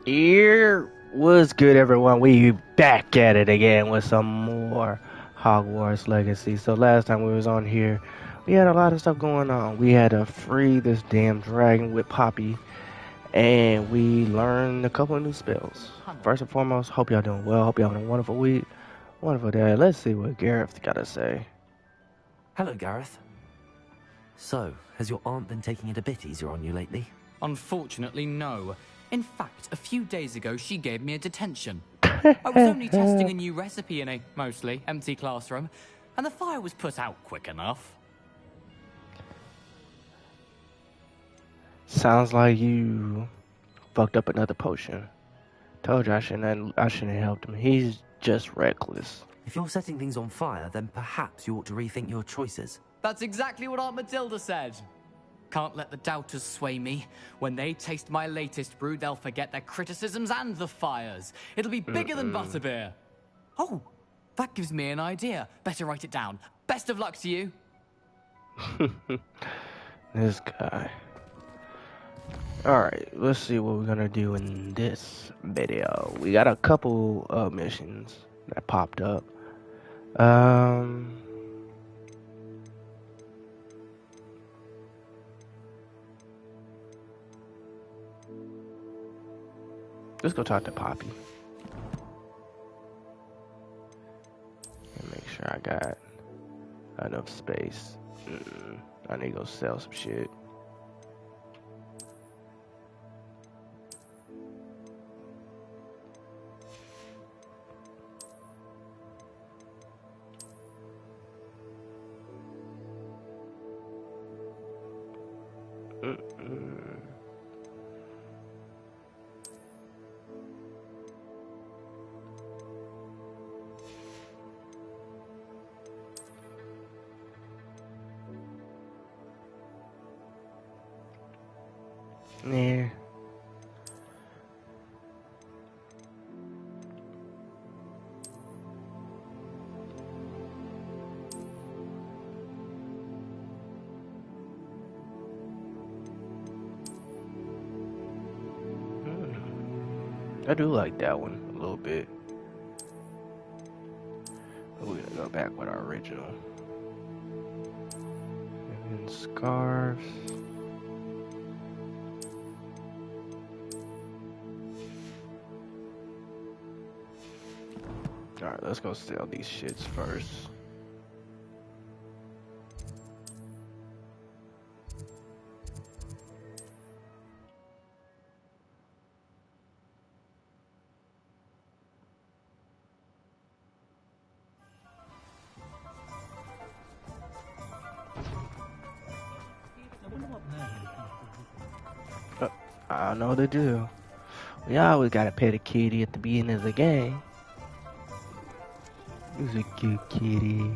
Here was good, everyone. We back at it again with some more Hogwarts Legacy. So last time we was on here, we had a lot of stuff going on. We had to free this damn dragon with Poppy, and we learned a couple of new spells. First and foremost, hope y'all doing well. Hope y'all having a wonderful week, wonderful day. Let's see what Gareth got to say. Hello, Gareth. So, has your aunt been taking it a bit easier on you lately? Unfortunately, no. In fact, a few days ago, she gave me a detention. I was only testing a new recipe in a mostly empty classroom, and the fire was put out quick enough. Sounds like you fucked up another potion. Told you I shouldn't have helped him. He's just reckless. If you're setting things on fire, then perhaps you ought to rethink your choices. That's exactly what Aunt Matilda said. Can't let the doubters sway me. When they taste my latest brew, they'll forget their criticisms and the fires. It'll be bigger than butterbeer. Oh, that gives me an idea. Better write it down. Best of luck to you. This guy. Alright, let's see what we're gonna do in this video. We got a couple of missions that popped up. Let's go talk to Poppy. And make sure I got enough space. I need to go sell some shit. Yeah. I do like that one a little bit. But we're gonna go back with our original. And then scarves. Alright, let's go sell these shits first. I know the drill. We always gotta pet a kitty at the beginning of the game. Who's a cute kitty?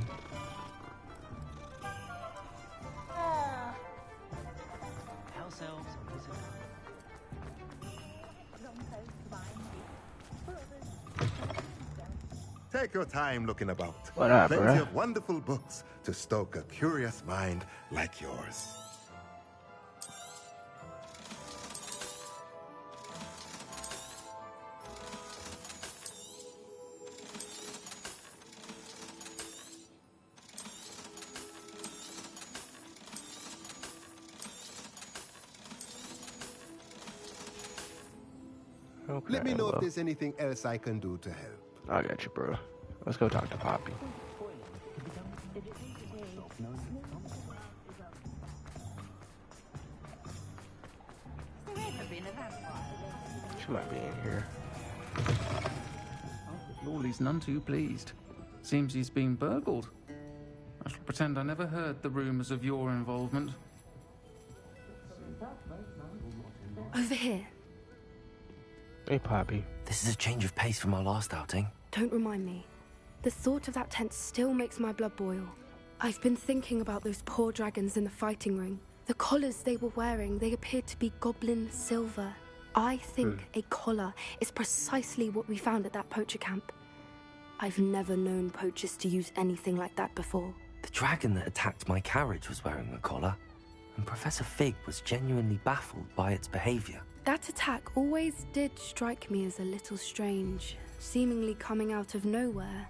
Take your time looking about. What up, Plenty bruh? of wonderful books to stoke a curious mind like yours. Okay, Let me know well, if there's anything else I can do to help. I got you, bro. Let's go talk to Poppy. She might be in here. Lawley's none too pleased. Seems he's been burgled. I shall pretend I never heard the rumours of your involvement. Over here. Hey, Poppy. This is a change of pace from our last outing. Don't remind me. The thought of that tent still makes my blood boil. I've been thinking about those poor dragons in the fighting ring. The collars they were wearing, they appeared to be goblin silver. I think a collar is precisely what we found at that poacher camp. I've never known poachers to use anything like that before. The dragon that attacked my carriage was wearing a collar. and Professor Fig was genuinely baffled by its behavior. That attack always did strike me as a little strange, seemingly coming out of nowhere.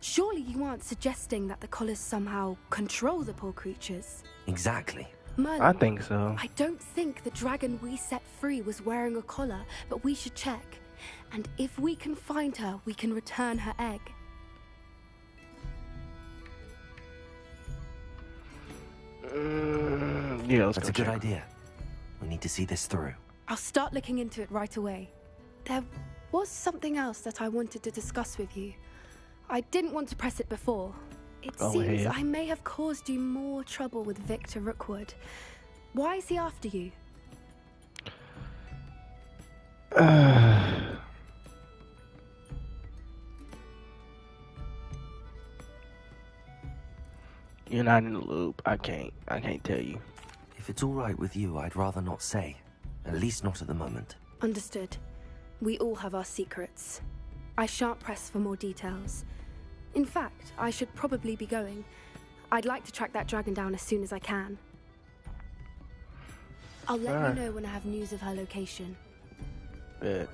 Surely you aren't suggesting that the collars somehow control the poor creatures? Exactly. Merlin, I think so. I don't think the dragon we set free was wearing a collar, but we should check. And if we can find her, we can return her egg. Yeah, let's That's go a good check. idea. We need to see this through. I'll start looking into it right away. There was something else that I wanted to discuss with you. I didn't want to press it before. It Go seems ahead. I may have caused you more trouble with Victor Rookwood. Why is he after you? You're not in the loop. I can't tell you. If it's all right with you, I'd rather not say. At least not at the moment. Understood. We all have our secrets. I shan't press for more details. In fact, I should probably be going. I'd like to track that dragon down as soon as I can. I'll let Alright. you know when I have news of her location. But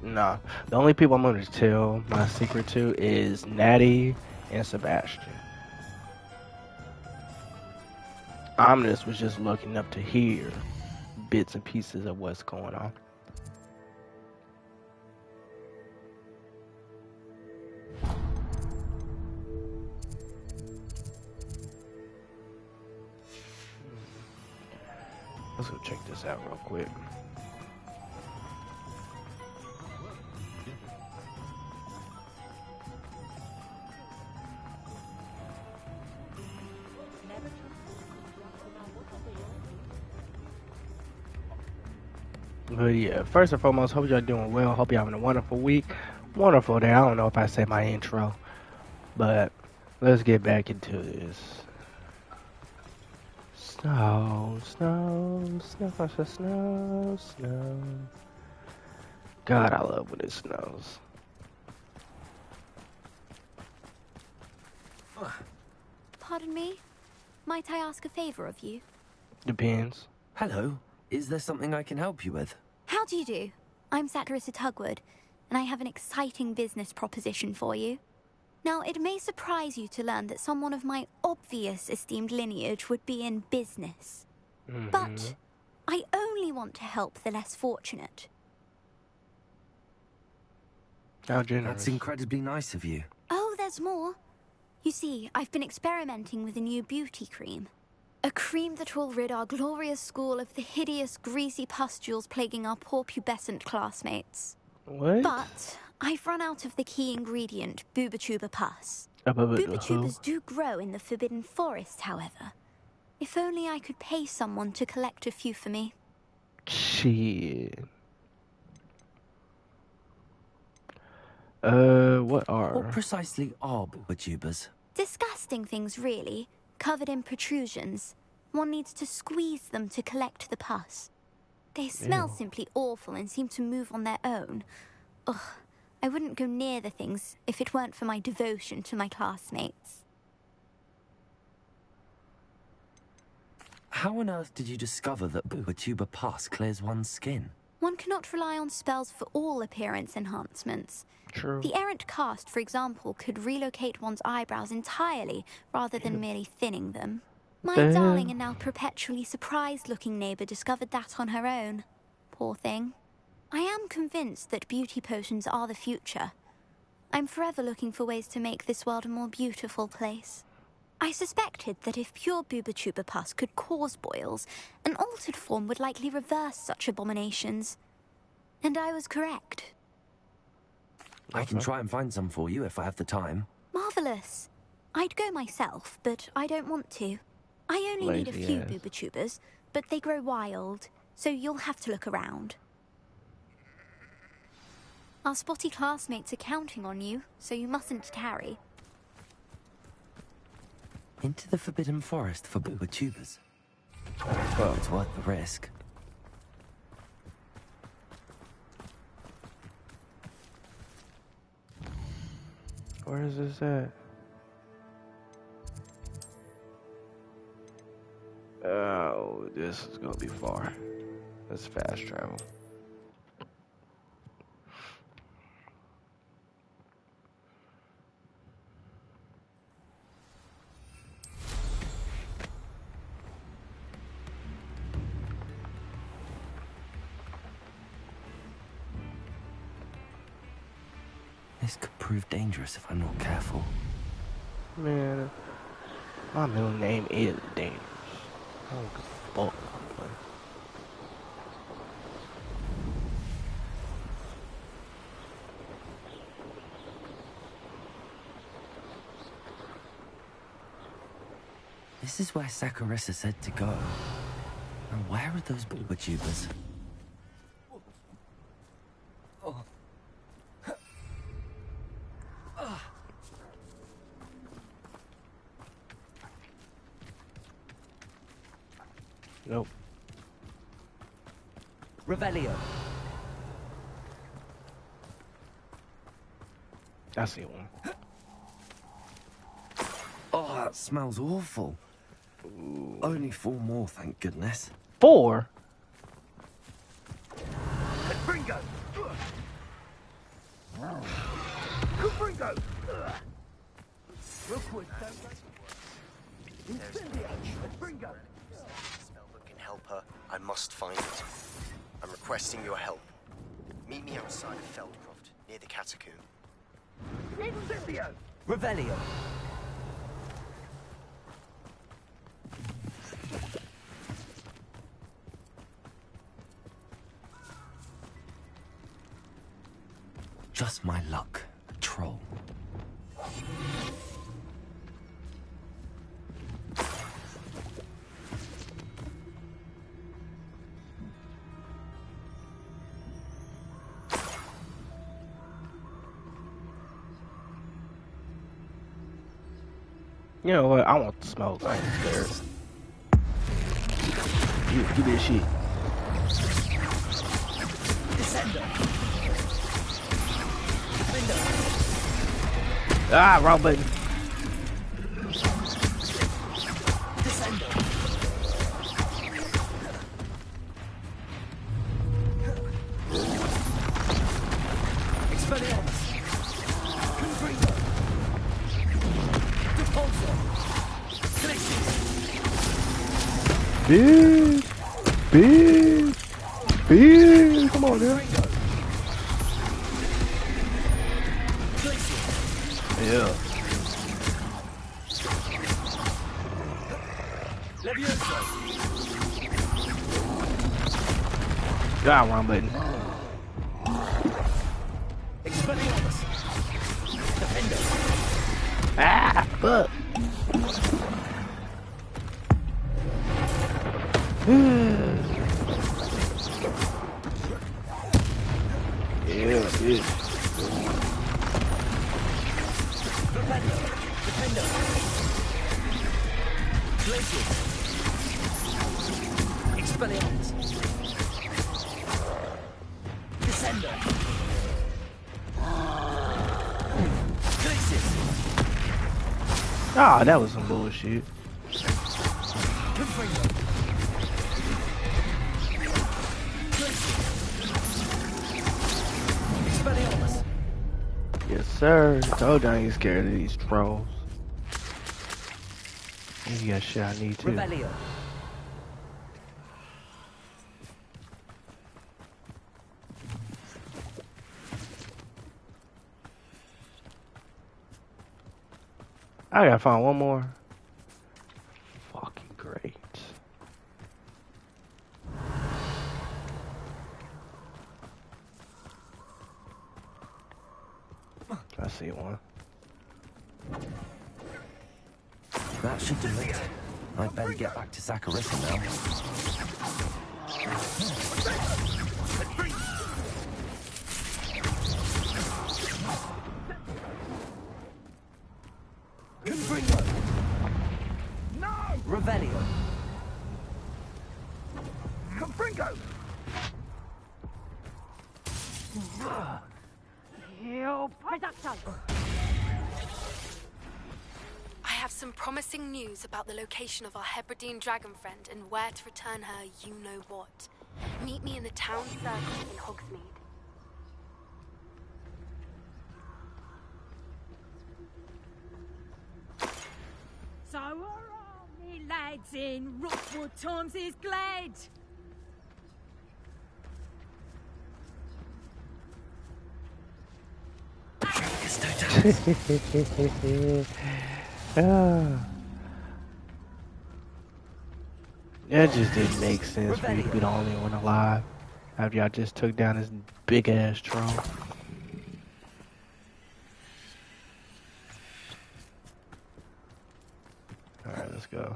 nah, the only people I'm going to tell my secret to is Natty and Sebastian. Omnis was just looking up to hear bits and pieces of what's going on. Let's go check this out real quick. But yeah, first and foremost, hope y'all doing well. Hope y'all having a wonderful week. Wonderful day. I don't know if I say my intro, but let's get back into this. Snow, snow, snow, snow, snow, snow. God, I love when it snows. Pardon me? Might I ask a favor of you? Depends. Hello. Is there something I can help you with? How do you do? I'm Saccharissa Tugwood, and I have an exciting business proposition for you. Now, it may surprise you to learn that someone of my obvious esteemed lineage would be in business. But I only want to help the less fortunate. How generous. That's incredibly nice of you. Oh, there's more. You see, I've been experimenting with a new beauty cream. A cream that will rid our glorious school of the hideous, greasy pustules plaguing our poor pubescent classmates. What? But I've run out of the key ingredient, Booba pus. Who? Booba do grow in the Forbidden Forest, however. If only I could pay someone to collect a few for me. Shit. What are? What precisely are booba-tubers? Disgusting things, really, covered in protrusions. One needs to squeeze them to collect the pus. They smell Ew. simply awful and seem to move on their own. Ugh, I wouldn't go near the things if it weren't for my devotion to my classmates. How on earth did you discover that booba-tuber pus clears one's skin? One cannot rely on spells for all appearance enhancements. True. The errant cast, for example, could relocate one's eyebrows entirely rather than merely thinning them. My Damn. darling and now perpetually surprised-looking neighbour discovered that on her own. Poor thing. I am convinced that beauty potions are the future. I'm forever looking for ways to make this world a more beautiful place. I suspected that if pure booba pus could cause boils, an altered form would likely reverse such abominations. And I was correct. I can try and find some for you if I have the time. Marvellous. I'd go myself, but I don't want to. I only need a Lazy few ass. booba-tubers, but they grow wild, so you'll have to look around. Our spotty classmates are counting on you, so you mustn't tarry. Into the Forbidden Forest for booba-tubers. Well, it's worth the risk. Where is this at? Oh, this is gonna be far. Let's fast travel. This could prove dangerous if I'm not careful. Man, my middle name is dangerous. I don't give a fuck. This is where Saccharissa said to go. And where are those booba-tubers? Nope. Revelio. I see one. Oh, that smells awful. Only 4 more, thank goodness. 4? Bringo! Bringo! Real quick, Bringo! Smell that can help her. I must find it. I'm requesting your help. Meet me outside of Feldcroft, near the catacomb. Incendio! Revelio. Just my luck, a troll. You know what? I want the smoke. I ain't scared. Give me that shit. Ah, wrong button. Big, big, big. Come on, dude. Yeah. God, wrong button. Ah, fuck. Yeah, bitch. Ah, that was some bullshit. Yes, sir. Told you I ain't scared of these trolls. Maybe got shit I need to. Revelio. I gotta find one more. Fucking great. I see one. That should do it. I'd better get back to Saccharissa now. No! Revelio. Confringo! I have some promising news about the location of our Hebridean dragon friend and where to return her you-know-what. Meet me in the town circle in Hogsmeade. So all me lads in Rookwood Toms is glad. Ah. That just didn't make sense for you to be the only one alive after y'all just took down this big ass troll. Alright, let's go.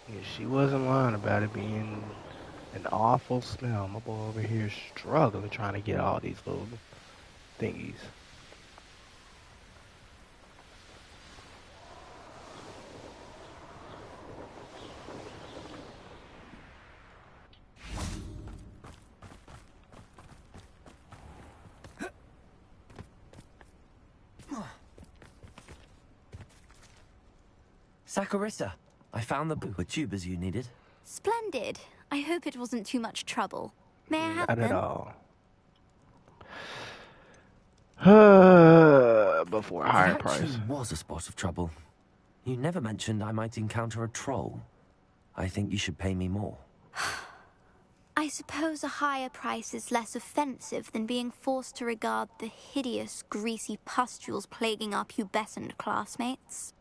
Yeah, she wasn't lying about it being an awful smell. My boy over here struggling trying to get all these little thingies. Saccharissa, I found the tubers you needed. Splendid. I hope it wasn't too much trouble. May I have Not them? at all. Before a higher There price. actually was a spot of trouble. You never mentioned I might encounter a troll. I think you should pay me more. I suppose a higher price is less offensive than being forced to regard the hideous, greasy pustules plaguing our pubescent classmates.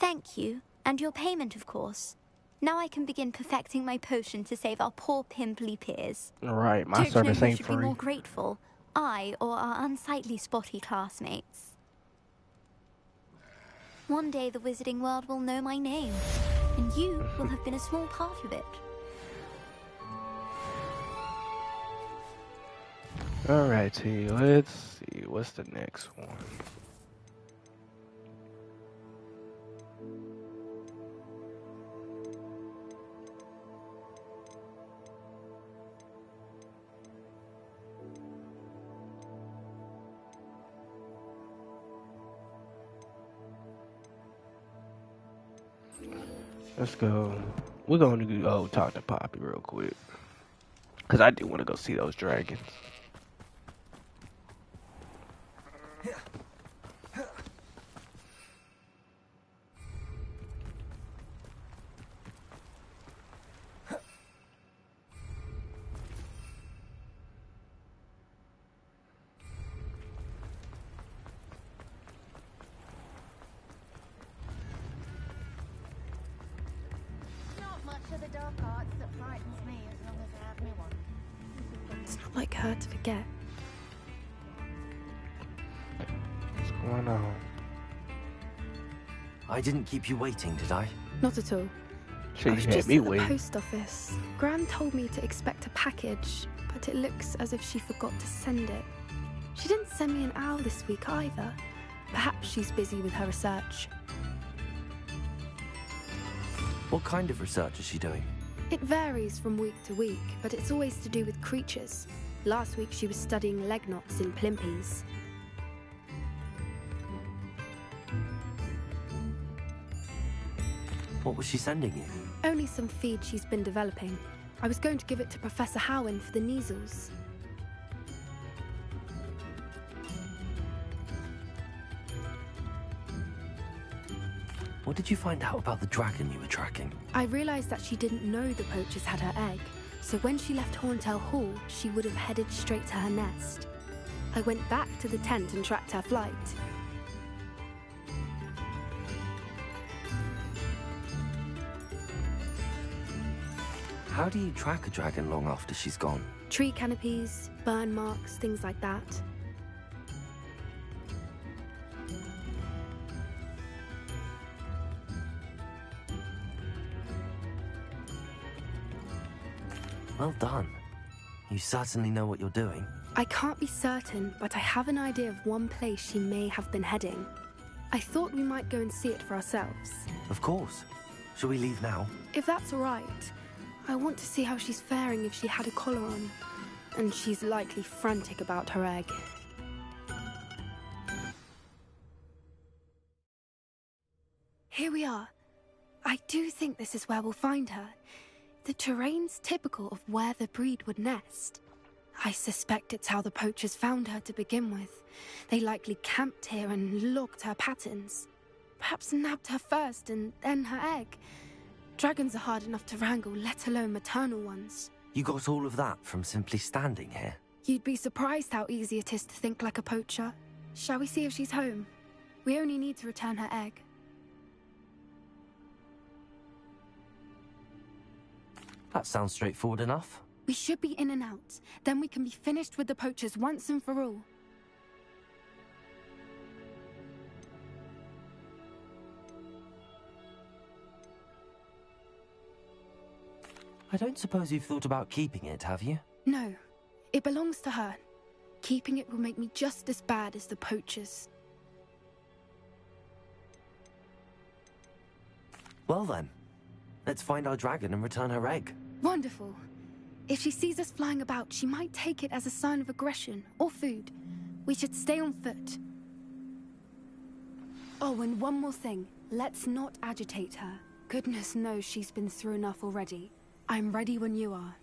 Thank you, and your payment, of course. Now I can begin perfecting my potion to save our poor pimply peers. Right, my Don't you know service who ain't should be free. more grateful? I or our unsightly spotty classmates? One day the wizarding world will know my name, and you will have been a small part of it. Alright, T, let's see. What's the next one? Let's go. We're going to go talk to Poppy real quick. Because I do want to go see those dragons. Not much of the dark arts that frightens me as long as I have me one. It's not like her to forget. What's going on? I didn't keep you waiting, did I? Not at all. Shit, I was you had just me at the waiting. post office. Gran told me to expect a package, but it looks as if she forgot to send it. She didn't send me an owl this week either. Perhaps she's busy with her research. What kind of research is she doing? It varies from week to week, but it's always to do with creatures. Last week she was studying leg knots in plimpies. What was she sending you? Only some feed she's been developing. I was going to give it to Professor Howen for the measles. What did you find out about the dragon you were tracking? I realized that she didn't know the poachers had her egg, so when she left Horntail Hall, she would have headed straight to her nest. I went back to the tent and tracked her flight. How do you track a dragon long after she's gone? Tree canopies, burn marks, things like that. Well done. You certainly know what you're doing. I can't be certain, but I have an idea of one place she may have been heading. I thought we might go and see it for ourselves. Of course. Shall we leave now? If that's all right, I want to see how she's faring if she had a collar on. And she's likely frantic about her egg. Here we are. I do think this is where we'll find her. The terrain's typical of where the breed would nest. I suspect it's how the poachers found her to begin with. They likely camped here and logged her patterns. Perhaps nabbed her first and then her egg. Dragons are hard enough to wrangle, let alone maternal ones. You got all of that from simply standing here? You'd be surprised how easy it is to think like a poacher. Shall we see if she's home? We only need to return her egg. That sounds straightforward enough. We should be in and out. Then we can be finished with the poachers once and for all. I don't suppose you've thought about keeping it, have you? No. It belongs to her. Keeping it will make me just as bad as the poachers. Well then, let's find our dragon and return her egg. Wonderful. If she sees us flying about, she might take it as a sign of aggression or food. We should stay on foot. Oh, and one more thing. Let's not agitate her. Goodness knows she's been through enough already. I'm ready when you are.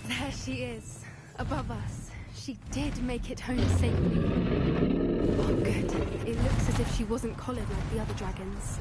There she is, above us. She did make it home safely. Oh, good. It looks as if she wasn't collared like the other dragons.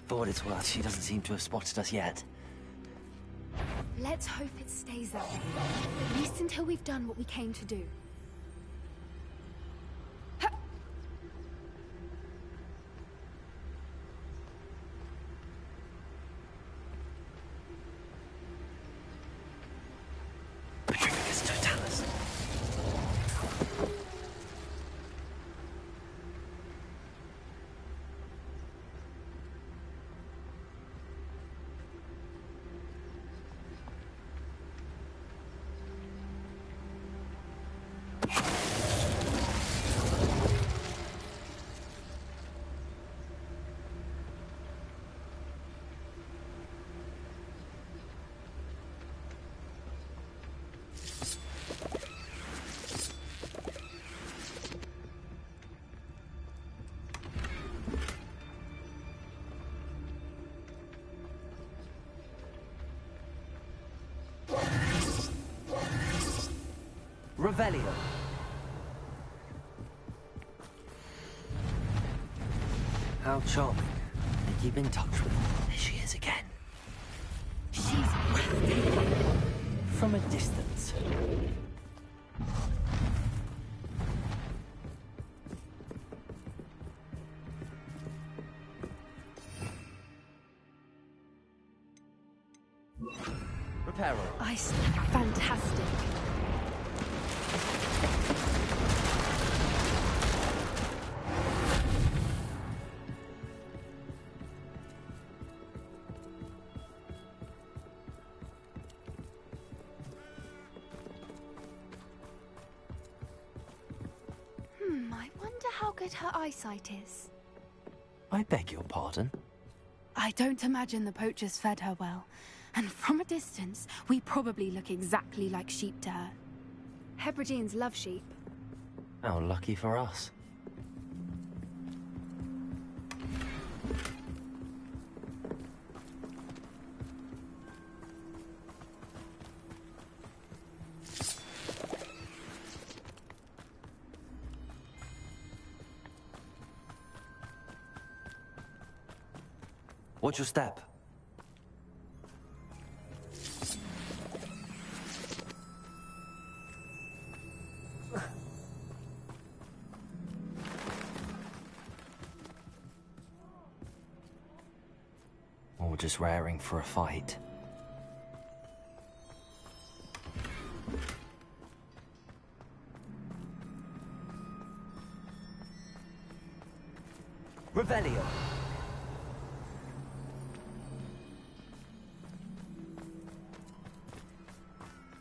For what it's worth, she doesn't seem to have spotted us yet. Let's hope it stays that way. At least until we've done what we came to do. Revelio. How charming. They keep in touch with her. There she is again. She's breathtaking. From a distance. Reparo. Ice, fantastic. I wonder how good her eyesight is. I beg your pardon? I don't imagine the poachers fed her well. And from a distance, we probably look exactly like sheep to her. Hebrideans love sheep. How lucky for us. Watch your step. Or just raring for a fight. Revelio.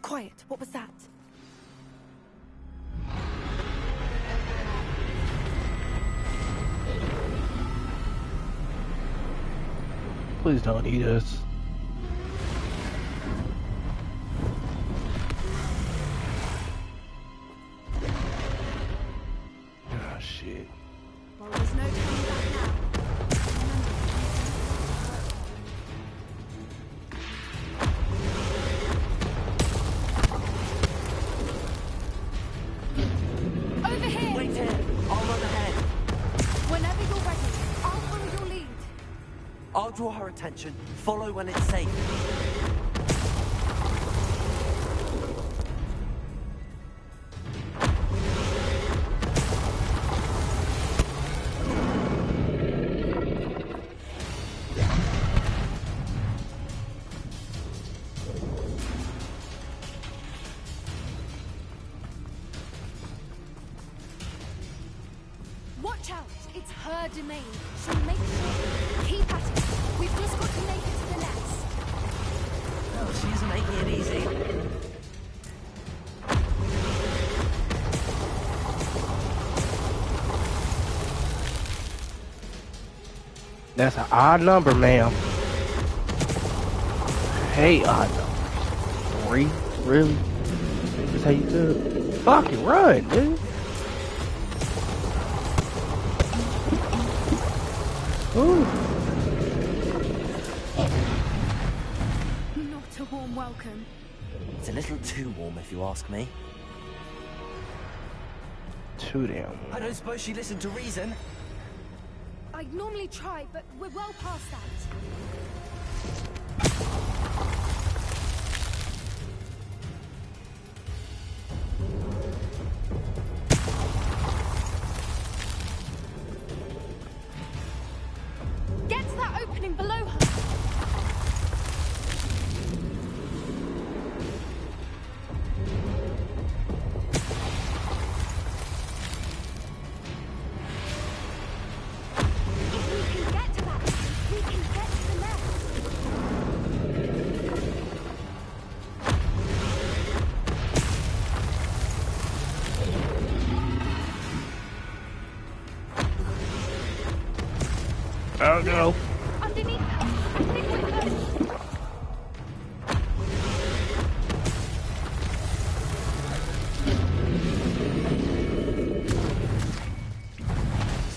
Quiet, what was that? Please don't eat us. Oh shit. Well, there's no turning back now. Over here! Wait here. I'll run ahead. Whenever you're ready, I'll follow your lead. I'll draw her attention. Follow when it's safe. Watch out! It's her domain. So make sure. Keep at it. We've just got to make it to the nest. Oh, she isn't making it easy. That's an odd number, ma'am. Hey, odd number. 3? Really? That's how you do it? Fucking run, dude. Ooh. Not a warm welcome. It's a little too warm, if you ask me. Too damn. I don't suppose she listened to reason. I'd normally try, but we're well past that. Get to that opening below her. If we can get to that, we can get to the nest. Oh no. Underneath her. Stick with her.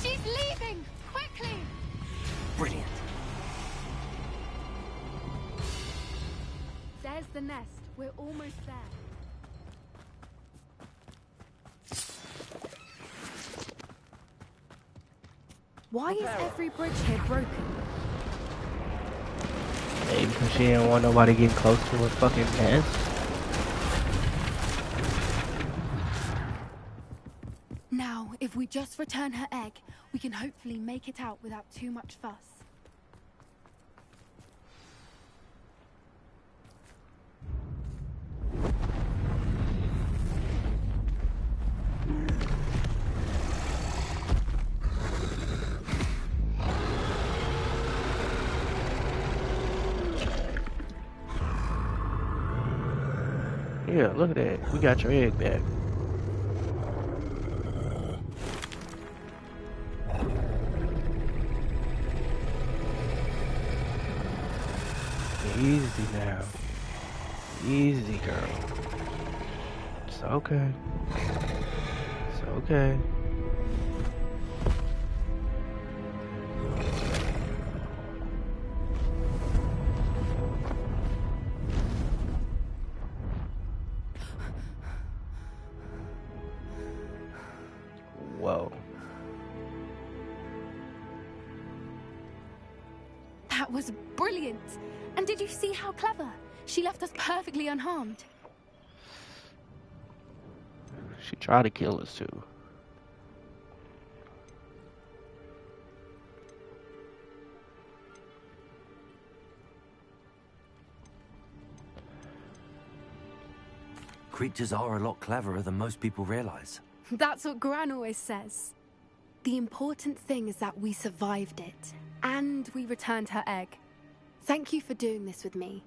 She's leaving! Quickly! Brilliant. There's the nest. We're almost there. Why is every bridge here broken? Maybe because she didn't want nobody getting close to her fucking nest. Now, if we just return her egg, we can hopefully make it out without too much fuss. Yeah, look at that. We got your egg back. Easy now. Easy, girl. It's okay. It's okay. Whoa. That was brilliant. And did you see how clever? She left us perfectly unharmed. She tried to kill us too. Creatures are a lot cleverer than most people realize. That's what Gran always says. The important thing is that we survived it, and we returned her egg. Thank you for doing this with me.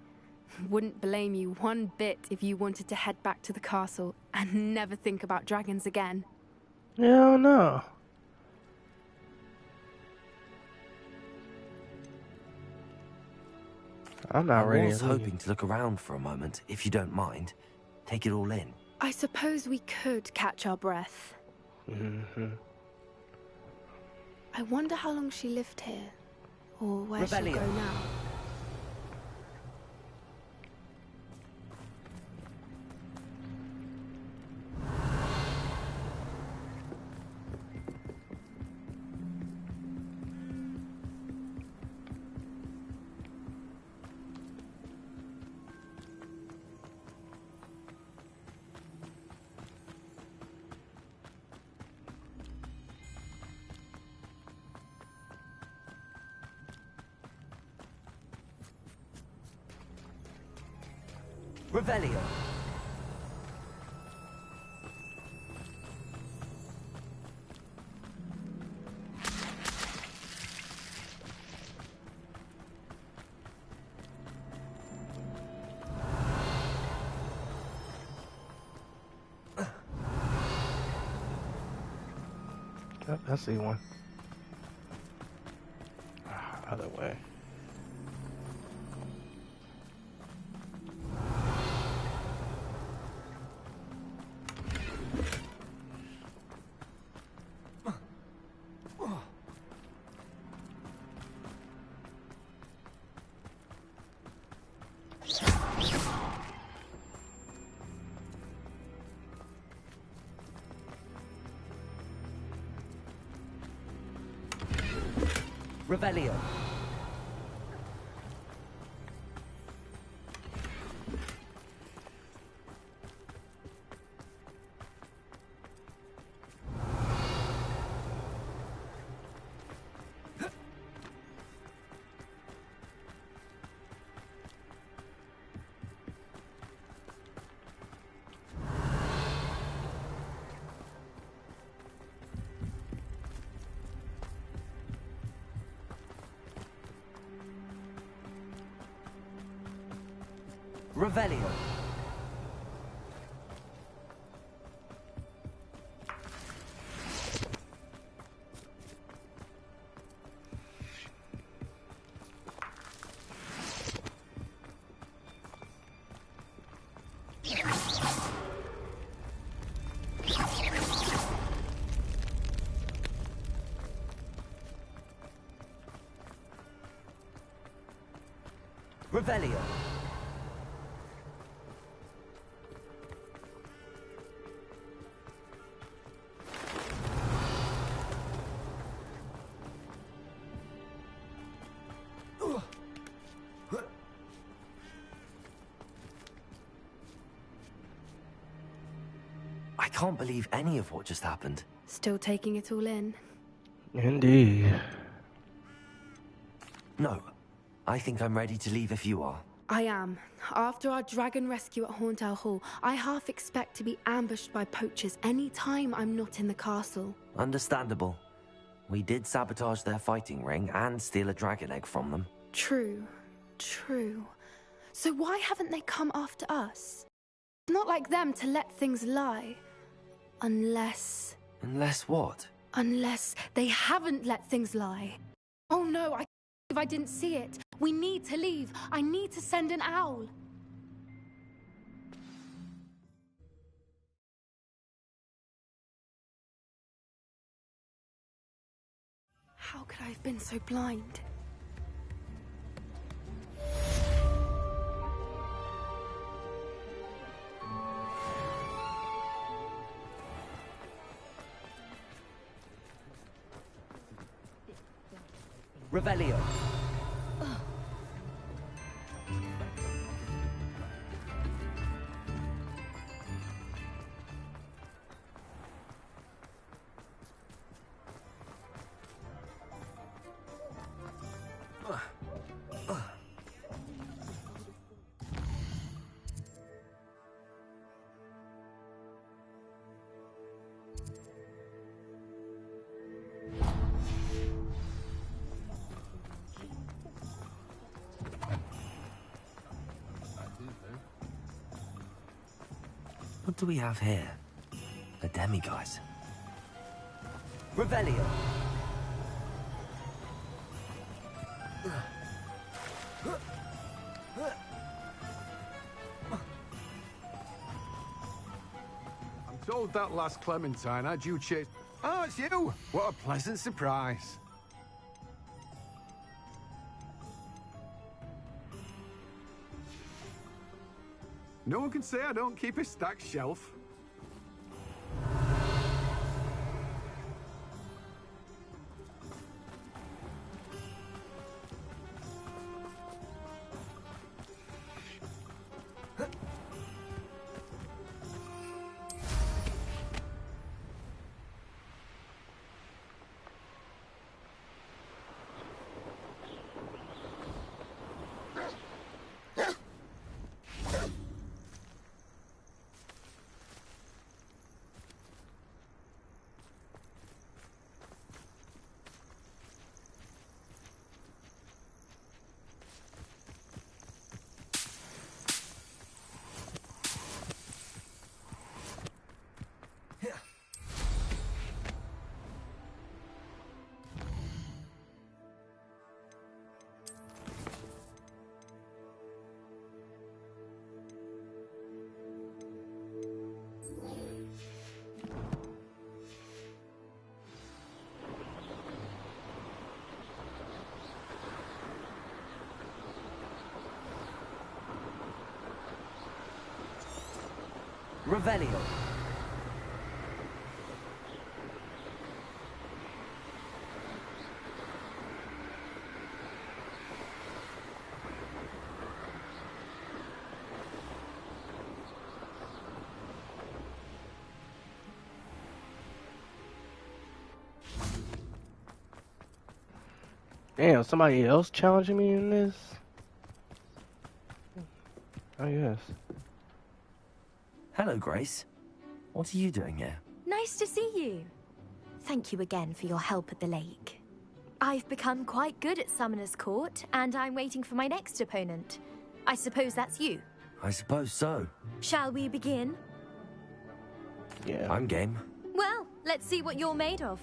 Wouldn't blame you one bit if you wanted to head back to the castle and never think about dragons again. Hell no. I'm not ready. I was hoping to look around for a moment, if you don't mind. Take it all in. I suppose we could catch our breath. I wonder how long she lived here, or where she'll go now. Revelio. Yep, I see one. Other way. Revelio. Revelio. Revelio. I can't believe any of what just happened. Still taking it all in. Indeed. No, I think I'm ready to leave if you are. I am. After our dragon rescue at Horntail Hall, I half expect to be ambushed by poachers any time I'm not in the castle. Understandable. We did sabotage their fighting ring and steal a dragon egg from them. True. True. So why haven't they come after us? It's not like them to let things lie. Unless... Unless what? Unless they haven't let things lie. Oh no, I can't believe I didn't see it. We need to leave. I need to send an owl. How could I have been so blind? Revelio. What do we have here? A demiguise. Revelio. I'm told that last Clementine had you chased. Oh, it's you! What a pleasant surprise. No one can say I don't keep a stacked shelf. Revelio. Damn, somebody else challenging me in this? I guess. Hello, Grace. What are you doing here? Nice to see you. Thank you again for your help at the lake. I've become quite good at Summoner's Court, and I'm waiting for my next opponent. I suppose that's you. I suppose so. Shall we begin? Yeah. I'm game. Well, let's see what you're made of.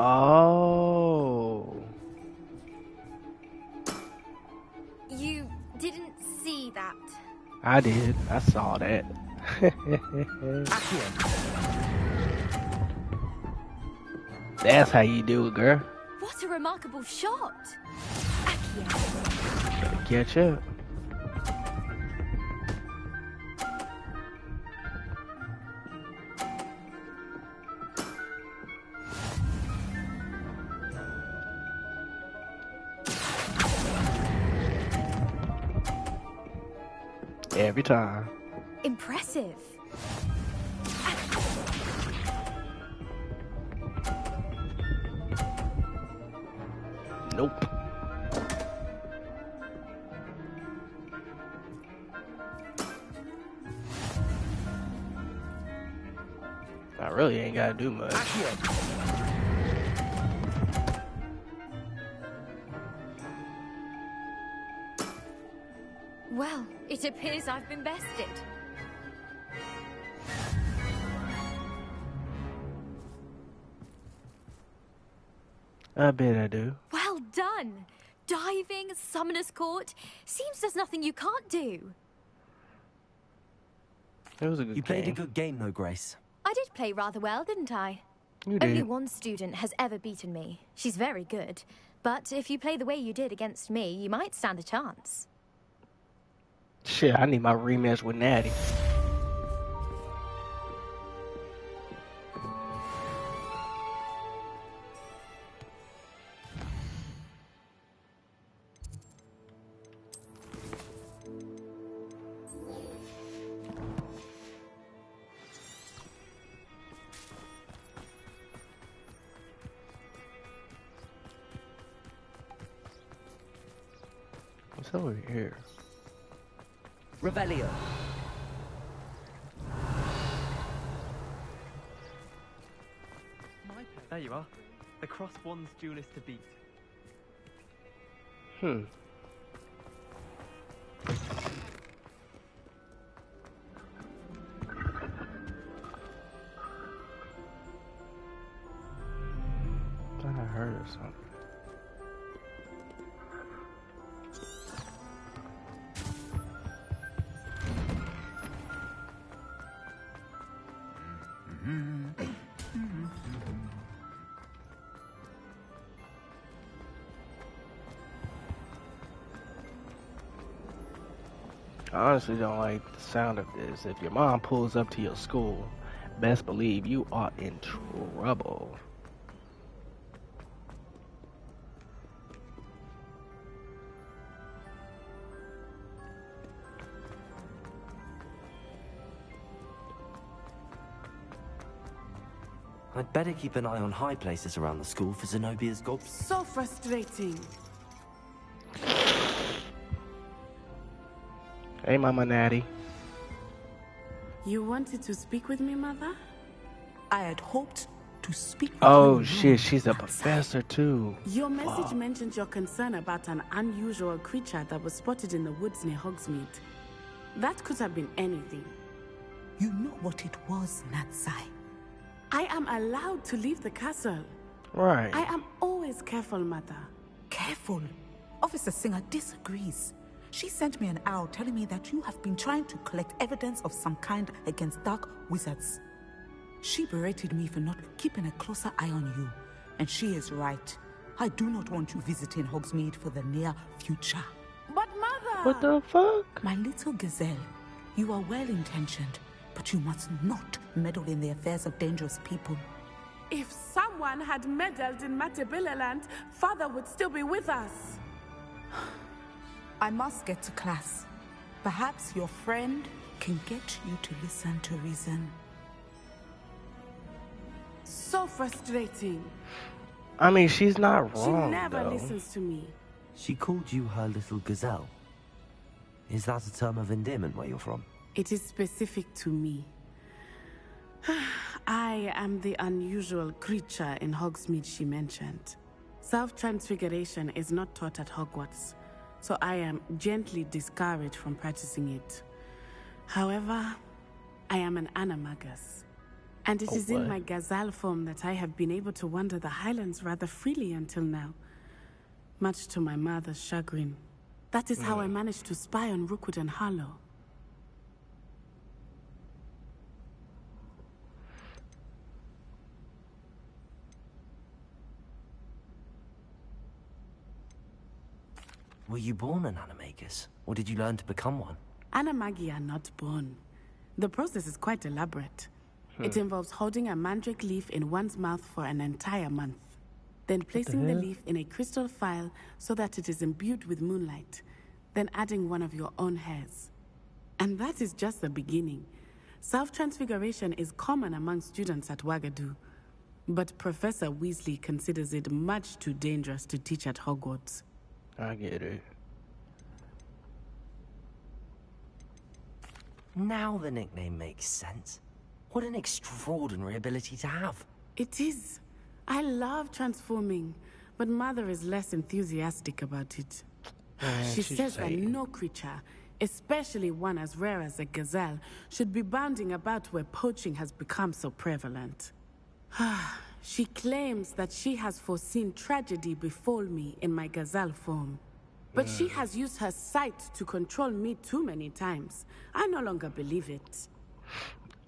Oh. You didn't see that. I did. I saw that. That's how you do it, girl. What a remarkable shot! Better catch up. Every time. Impressive. Nope. I really ain't gotta do much. Well, it appears I've been bested. I bet I do. Well done! Diving, Summoner's Court. Seems there's nothing you can't do. It was a good You played game. a good game, though, Grace. I did play rather well, didn't I? You did. Only one student has ever beaten me. She's very good. But if you play the way you did against me, you might stand a chance. Shit, I need my rematch with Natty. What's over here? Revelio. There you are. The Cross One's duelist to beat. Thought I heard of something. I honestly don't like the sound of this. If your mom pulls up to your school, best believe you are in trouble. I'd better keep an eye on high places around the school for Zenobia's goblin. So frustrating. Hey, Mama Natty. You wanted to speak with me, Mother? I had hoped to speak with Oh you. shit, she's a professor too. Your message mentioned your concern about an unusual creature that was spotted in the woods near Hogsmeade. That could have been anything. You know what it was, Natsai. I am allowed to leave the castle. Right. I am always careful, Mother. Careful. Officer Singer disagrees. She sent me an owl telling me that you have been trying to collect evidence of some kind against dark wizards. She berated me for not keeping a closer eye on you. And she is right. I do not want you visiting Hogsmeade for the near future. But Mother! What the fuck? My little gazelle, you are well-intentioned, but you must not meddle in the affairs of dangerous people. If someone had meddled in Matabeleland, Father would still be with us. I must get to class. Perhaps your friend can get you to listen to reason. So frustrating. I mean, she's not wrong, She never though. listens to me. She called you her little gazelle. Is that a term of endearment where you're from? It is specific to me. I am the unusual creature in Hogsmeade she mentioned. Self-transfiguration is not taught at Hogwarts, so I am gently discouraged from practicing it. However, I am an animagus, and it is in my gazelle form that I have been able to wander the Highlands rather freely until now, much to my mother's chagrin. That is how I managed to spy on Rookwood and Harlow. Were you born an animagus, or did you learn to become one? Animagi are not born. The process is quite elaborate. It involves holding a mandrake leaf in one's mouth for an entire month, then placing the leaf in a crystal phial so that it is imbued with moonlight, then adding one of your own hairs. And that is just the beginning. Self-transfiguration is common among students at Wagadu, but Professor Weasley considers it much too dangerous to teach at Hogwarts. I get it. Now the nickname makes sense. What an extraordinary ability to have. It is. I love transforming, but Mother is less enthusiastic about it. She says that no creature, especially one as rare as a gazelle, should be bounding about where poaching has become so prevalent. She claims that she has foreseen tragedy befall me in my gazelle form. But she has used her sight to control me too many times. I no longer believe it.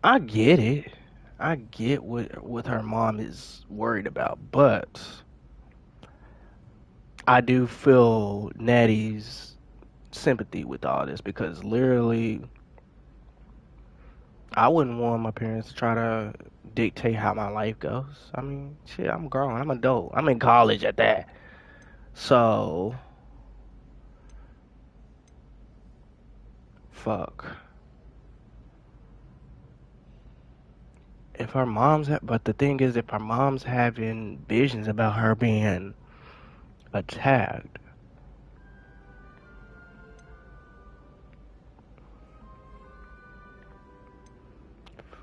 I get it. I get what her mom is worried about, but I do feel Natty's sympathy with all this because literally I wouldn't want my parents to try to dictate how my life goes. I mean, shit, I'm grown. I'm adult. I'm in college at that. So, fuck. If her mom's, but the thing is, if her mom's having visions about her being attacked,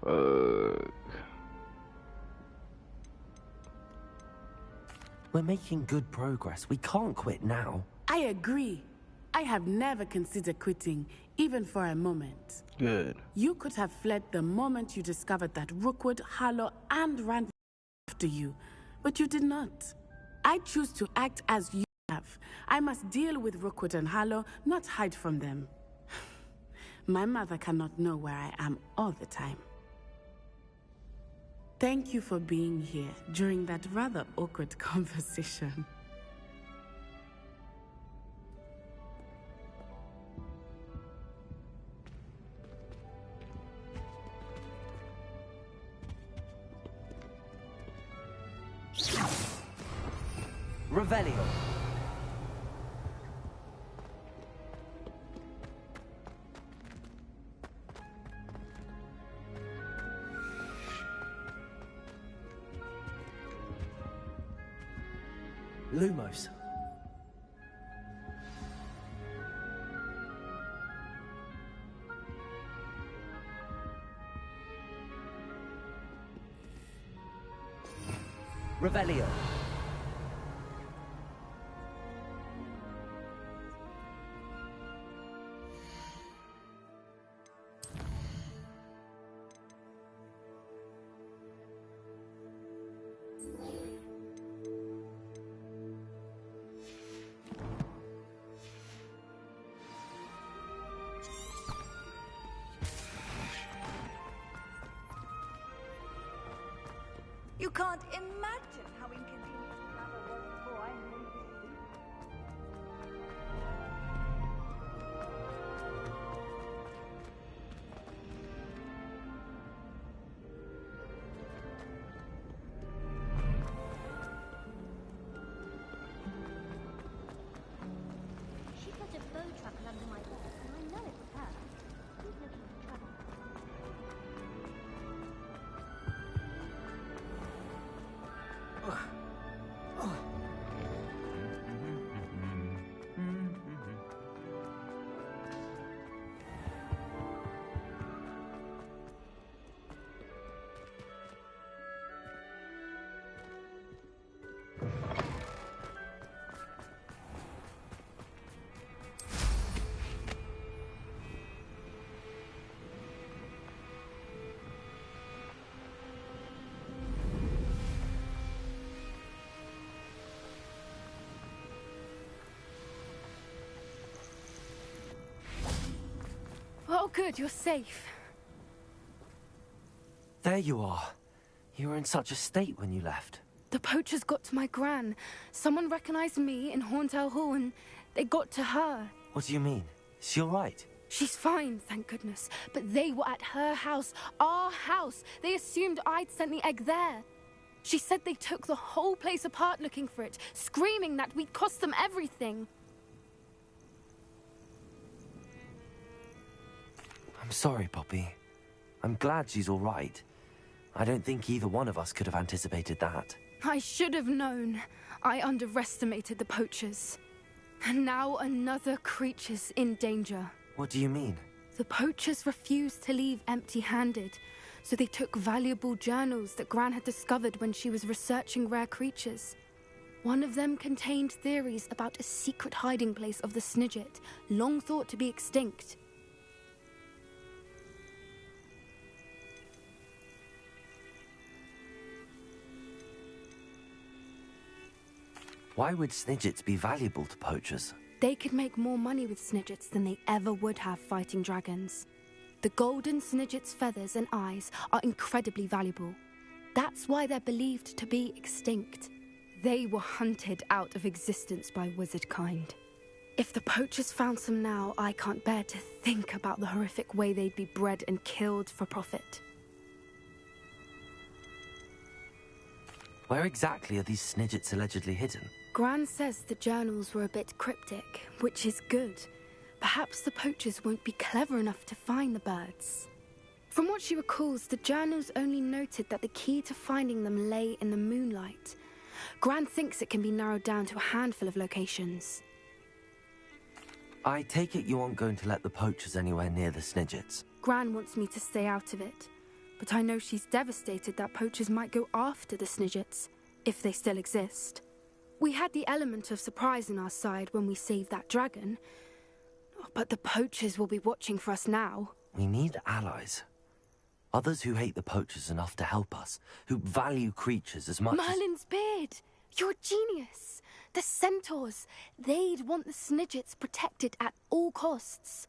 fuck. We're making good progress. We can't quit now. I agree. I have never considered quitting, even for a moment. Good. You could have fled the moment you discovered that Rookwood, Harlow, and Rand were after you, but you did not. I choose to act as you have. I must deal with Rookwood and Harlow, not hide from them. My mother cannot know where I am all the time. Thank you for being here during that rather awkward conversation. Revelio. Lumos. Revelio. You can't imagine how inconvenient another was before I made this leap. She put a bow truckle under my bed, and I know it was her. Who's looking for trouble? Oh, good, you're safe. There you are. You were in such a state when you left. The poachers got to my gran. Someone recognized me in Horntail Hall, and they got to her. What do you mean? Is she all right? She's fine, thank goodness. But they were at her house, our house. They assumed I'd sent the egg there. She said they took the whole place apart looking for it, screaming that we'd cost them everything. I'm sorry, Poppy. I'm glad she's all right. I don't think either one of us could have anticipated that. I should have known. I underestimated the poachers. And now another creature's in danger. What do you mean? The poachers refused to leave empty-handed, so they took valuable journals that Gran had discovered when she was researching rare creatures. One of them contained theories about a secret hiding place of the Snidget, long thought to be extinct. Why would Snidgets be valuable to poachers? They could make more money with Snidgets than they ever would have fighting dragons. The golden Snidget's feathers and eyes are incredibly valuable. That's why they're believed to be extinct. They were hunted out of existence by wizard kind. If the poachers found some now, I can't bear to think about the horrific way they'd be bred and killed for profit. Where exactly are these Snidgets allegedly hidden? Gran says the journals were a bit cryptic, which is good. Perhaps the poachers won't be clever enough to find the birds. From what she recalls, the journals only noted that the key to finding them lay in the moonlight. Gran thinks it can be narrowed down to a handful of locations. I take it you aren't going to let the poachers anywhere near the Snidgets. Gran wants me to stay out of it, but I know she's devastated that poachers might go after the Snidgets, if they still exist. We had the element of surprise on our side when we saved that dragon. But the poachers will be watching for us now. We need allies. Others who hate the poachers enough to help us, who value creatures as much Merlin's beard! You're a genius! The centaurs! They'd want the Snidgets protected at all costs.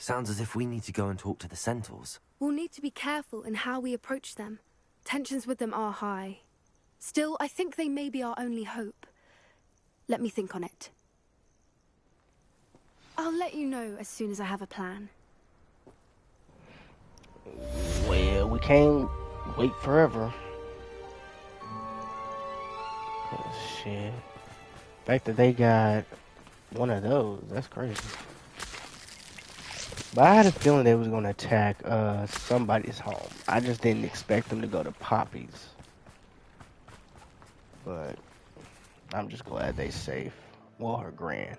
Sounds as if we need to go and talk to the centaurs. We'll need to be careful in how we approach them. Tensions with them are high. Still, I think they may be our only hope. Let me think on it. I'll let you know as soon as I have a plan. Well, we can't wait forever. Oh, shit. The fact that they got one of those, that's crazy. But I had a feeling they was going to attack somebody's home. I just didn't expect them to go to Poppy's. But I'm just glad they safe. Well, her grand.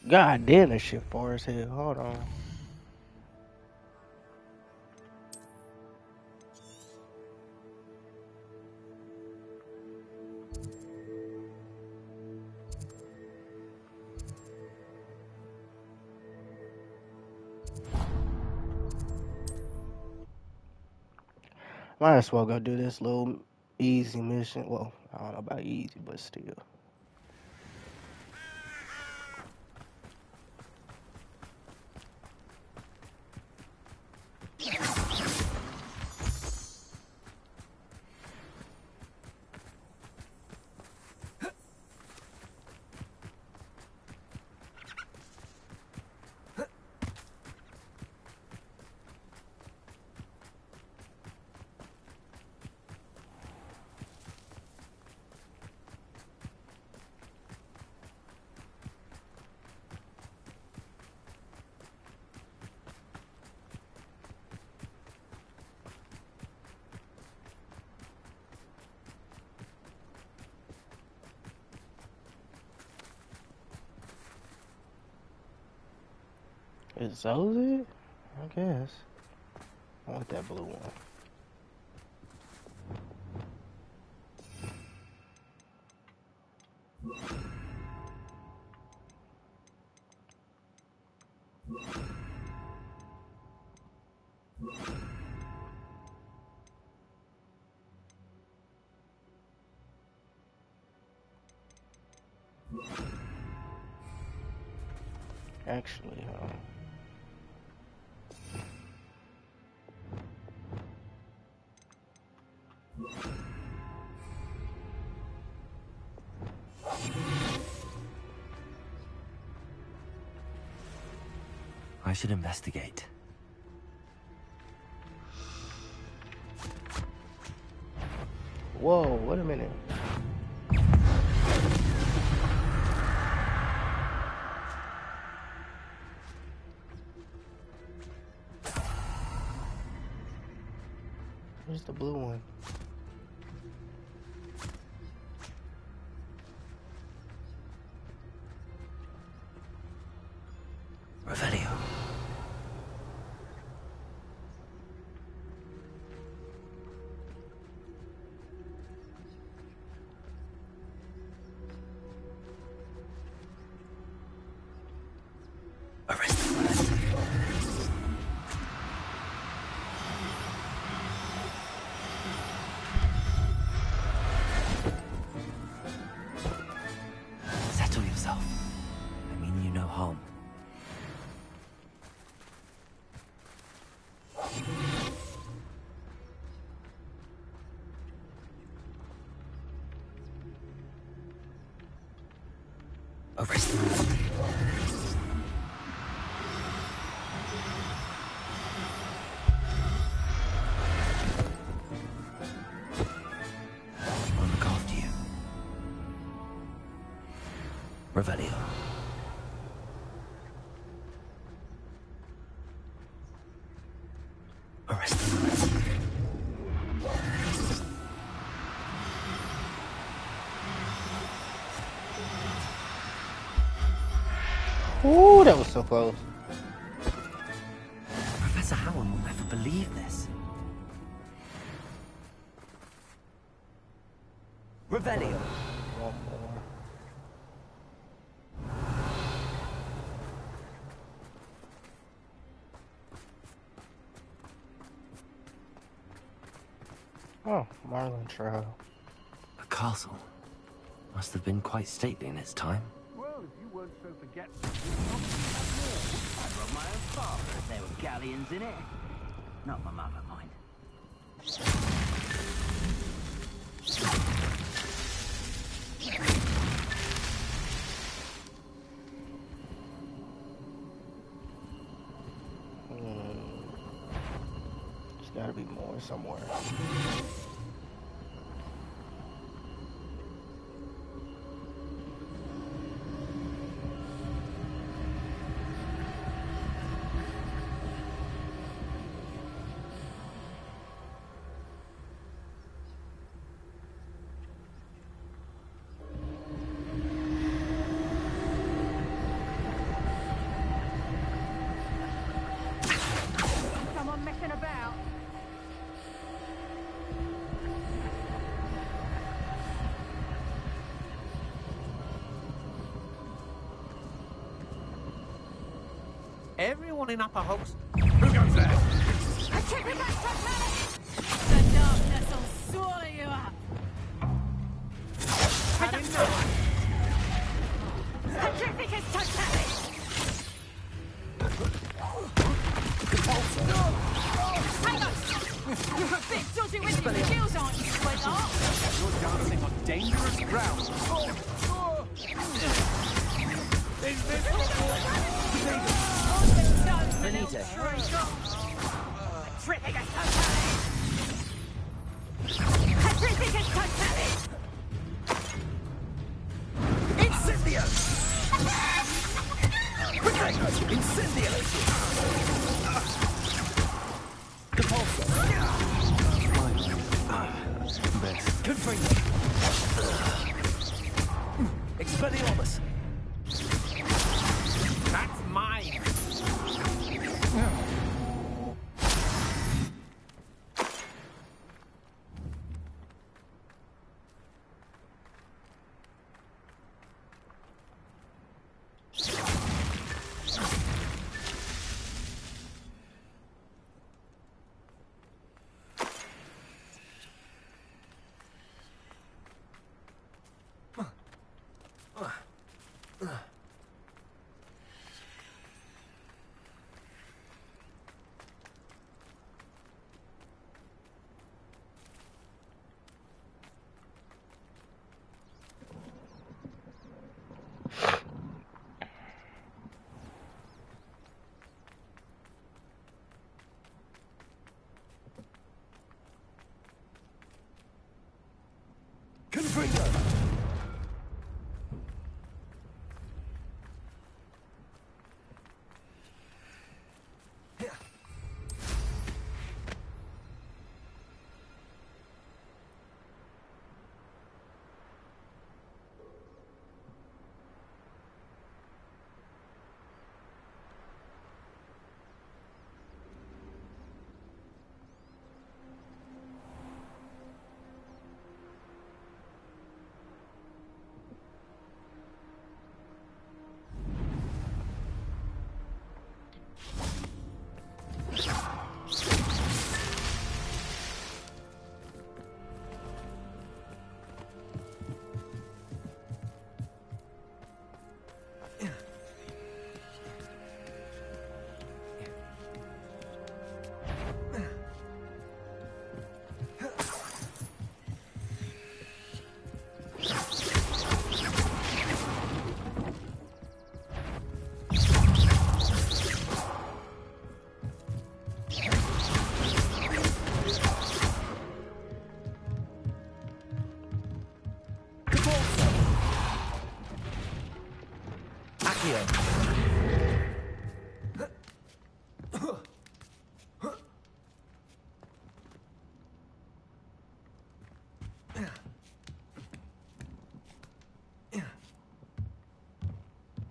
God damn, this shit far as hell. Hold on. Might as well go do this little easy mission. Well, I don't know about easy, but still. Is those it? I guess. I want that blue one. Actually, I should investigate. whoa, wait a minute. Where's the blue one? Revelio. Arrest them. I'll look after you. Revelio. Arrest them. Ooh, that was so close. Professor Howard will never believe this. Revelio. One more. Oh, Marlin Trail. A castle. Must have been quite stately in its time. Well, if you weren't so forgetful, I'd run my own father if there were galleons in it. Not my mother, mind. There's gotta be more somewhere. Someone messing about. Everyone in Upper Hogs. Who goes there? I check the back The darkness will swallow you up. Had enough. Sacrificus totalis. Hang on. You're a bit dodgy with your skills, aren't you, sweetheart? You're dancing on dangerous ground. Benito. Sacrificus totalis. Sacrificus totalis. Incendio! Quickly! Incendio! Depulso! Best. Confringo! Expelliarmus! That's mine!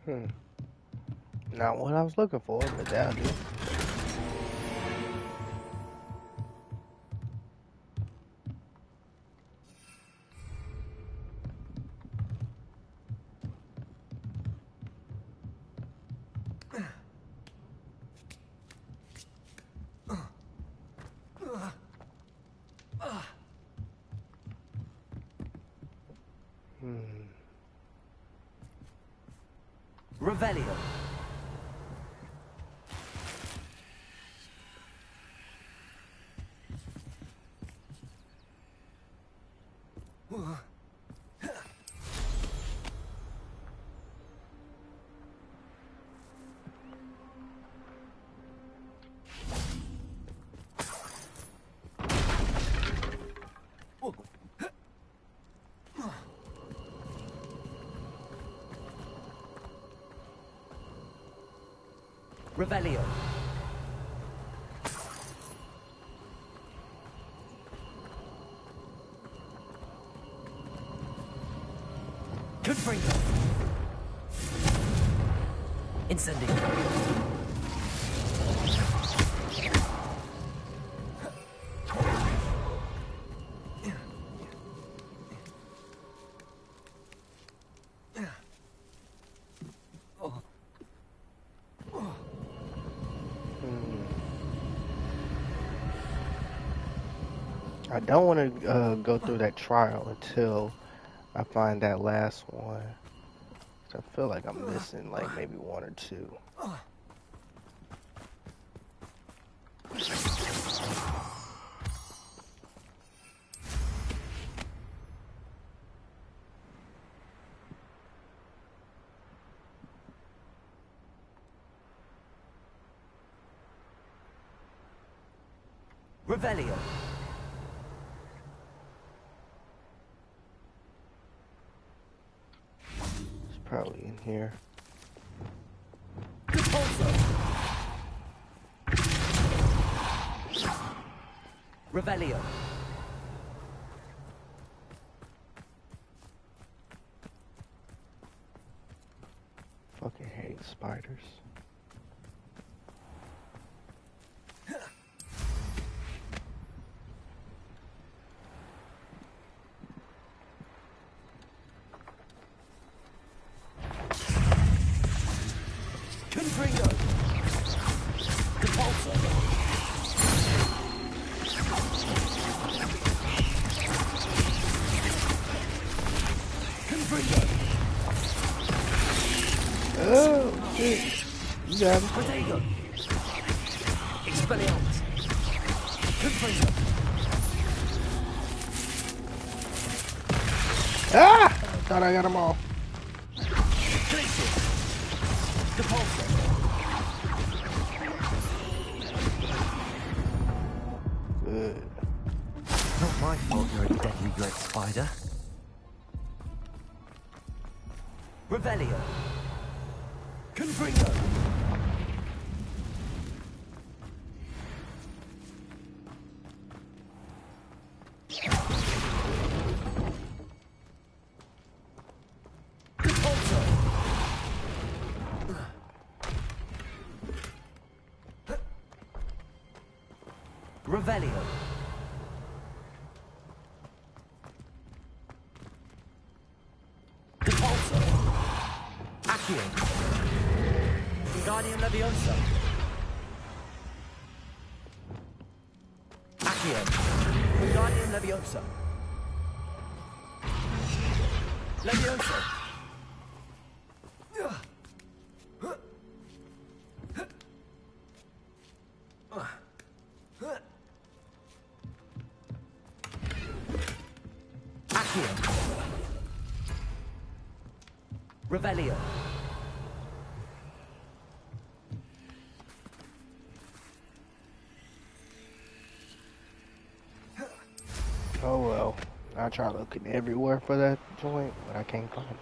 Not what I was looking for, but that'll do. Revelio. Revelio. Confringo. Incendio. I don't want to go through that trial until I find that last one. I feel like I'm missing like maybe one or two. Revelio. It's probably in here. Revelio. Fucking hate spiders. Confringo. Compulsor. Confringo. Oh, shit. You got it. Protego. Expelliarmus. Confringo. Ah! Thought I got them all. Glacier. Compulsor. Good. Not my fault you're a deadly great spider. Revelio. Confringo. Compulsor. Revelio. Compulsor. Accio. Guardian Leviosa. Accio. Guardian Leviosa. Leviosa. Accio. Revelio. Oh well. I try looking everywhere for that joint, but I can't find it.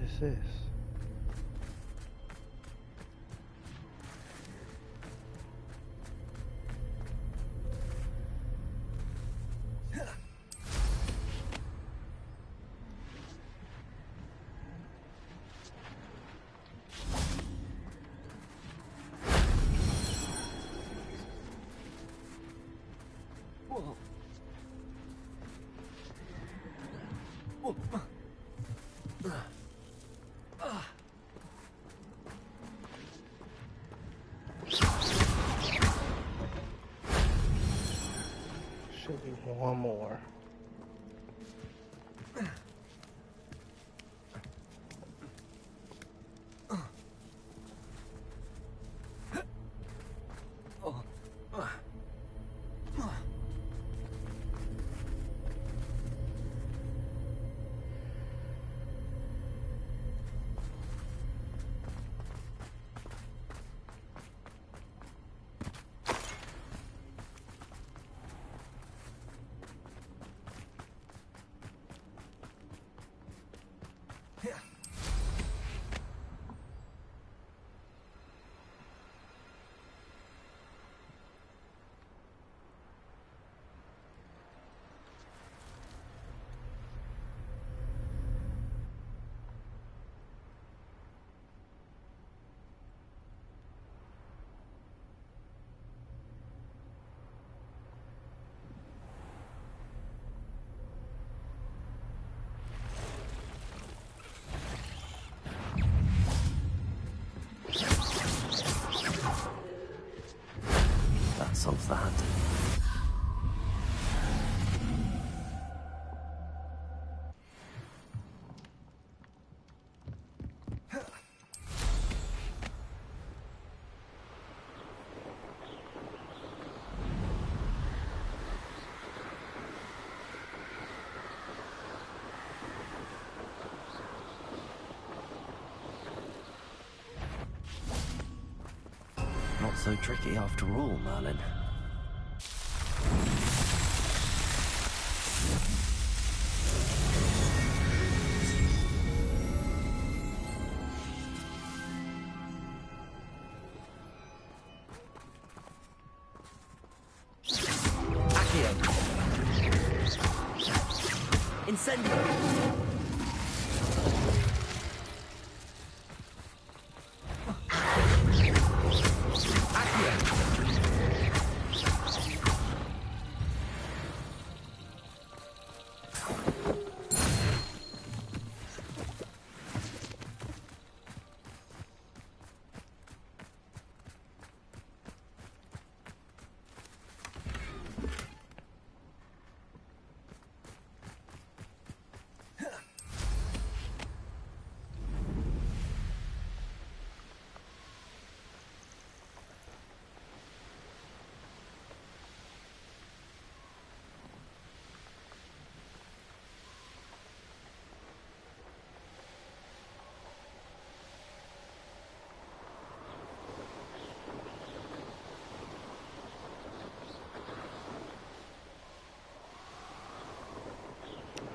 is this? Should be one more. That solves that. Not so tricky after all, Merlin. Incendio!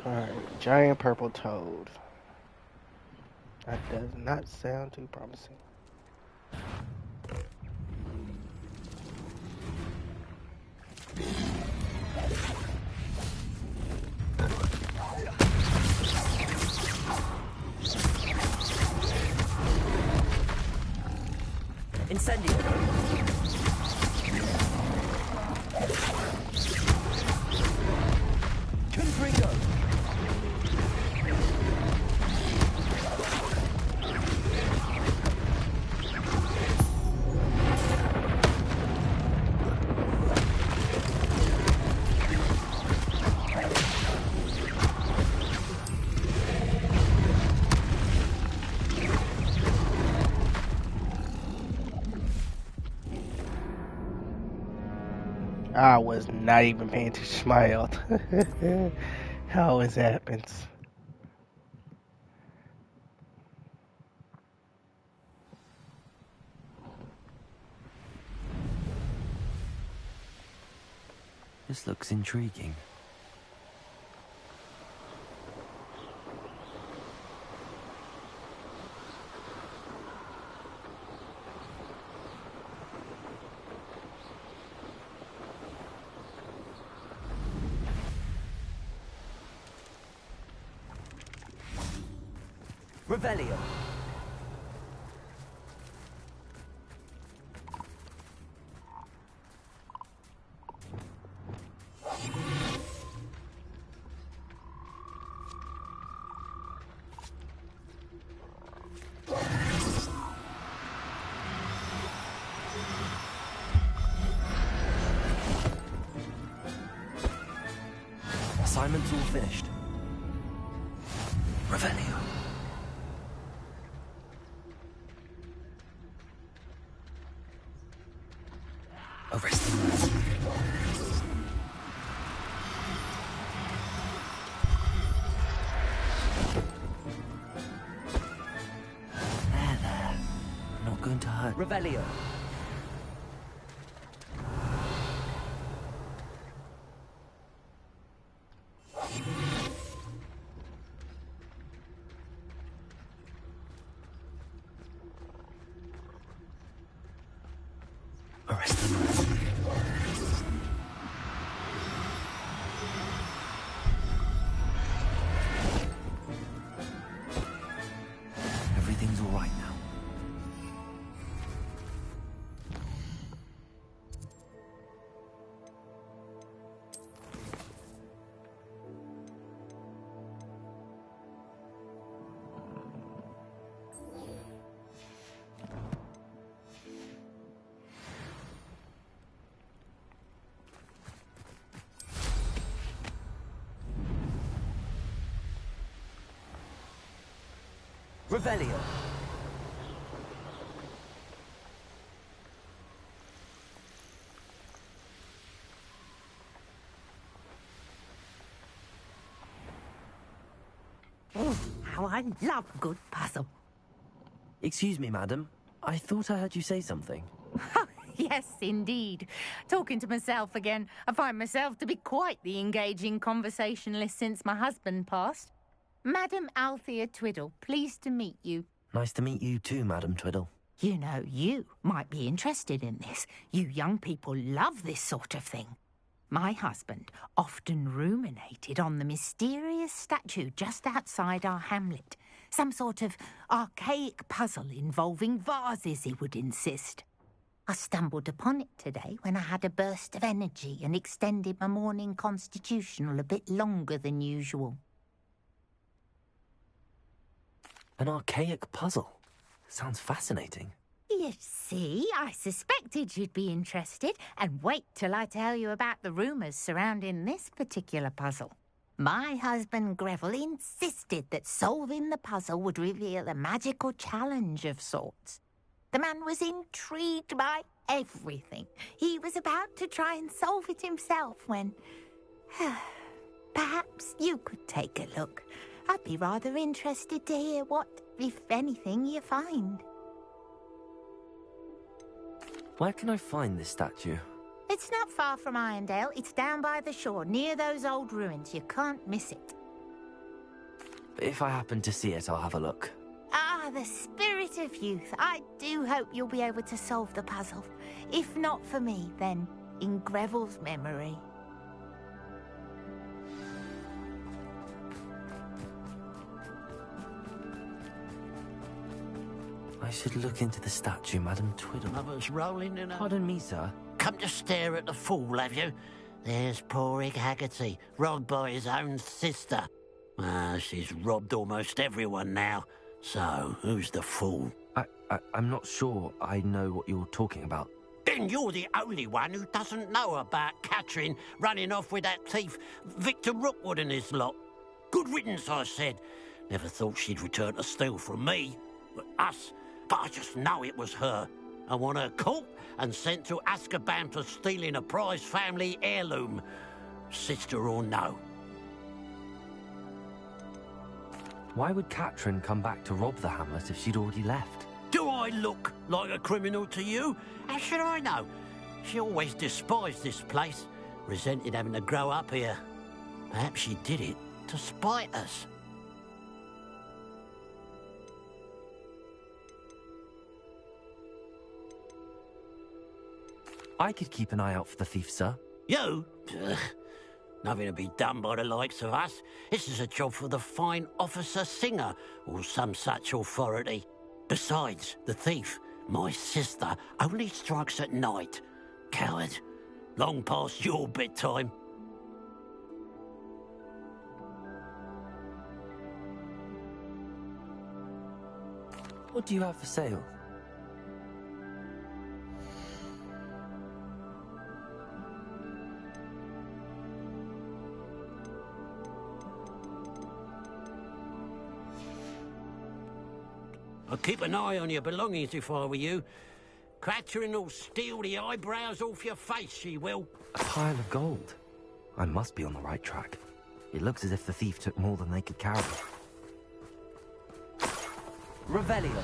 Alright, giant purple toad. That does not sound too promising. Incendio! Confringo! I was not even paying attention to my health. How always happens. This looks intriguing. Revelio. Assignment's all finished. Revelio. Arrest him. There. Not going to hurt. Revelio. Everything's all right now. Revelio. How I love a good puzzle. Excuse me, madam. I thought I heard you say something. Yes, indeed. Talking to myself again. I find myself to be quite the engaging conversationalist since my husband passed. Madam Althea Twiddle, pleased to meet you. Nice to meet you too, Madam Twiddle. You know, you might be interested in this. You young people love this sort of thing. My husband often ruminated on the mysterious statue just outside our hamlet. Some sort of archaic puzzle involving vases, he would insist. I stumbled upon it today when I had a burst of energy and extended my morning constitutional a bit longer than usual. An archaic puzzle. Sounds fascinating. You see, I suspected you'd be interested, and wait till I tell you about the rumours surrounding this particular puzzle. My husband Greville insisted that solving the puzzle would reveal a magical challenge of sorts. The man was intrigued by everything. He was about to try and solve it himself when... Perhaps you could take a look. I'd be rather interested to hear what, if anything, you find. Where can I find this statue? It's not far from Irondale. It's down by the shore, near those old ruins. You can't miss it. If I happen to see it, I'll have a look. Ah, the spirit of youth. I do hope you'll be able to solve the puzzle. If not for me, then in Greville's memory. I should look into the statue, Madam Twiddle. Mother's rolling in her... Pardon me, sir. Come to stare at the fool, have you? There's poor Ig Haggerty, robbed by his own sister. She's robbed almost everyone now. So, who's the fool? I'm not sure I know what you're talking about. Then you're the only one who doesn't know about Catherine running off with that thief, Victor Rookwood and his lot. Good riddance, I said. Never thought she'd return to steal from me. Us. But I just know it was her. I want her caught and sent to Azkaban for stealing a prize family heirloom. Sister or no. Why would Catherine come back to rob the hamlet if she'd already left? Do I look like a criminal to you? How should I know? She always despised this place, resented having to grow up here. Perhaps she did it to spite us. I could keep an eye out for the thief, sir. You? Nothing to be done by the likes of us. This is a job for the fine officer Singer, or some such authority. Besides, the thief, my sister, only strikes at night. Coward. Long past your bedtime. What do you have for sale? I'd keep an eye on your belongings if I were you. Catherine will steal the eyebrows off your face, she will. A pile of gold. I must be on the right track. It looks as if the thief took more than they could carry. Revelio.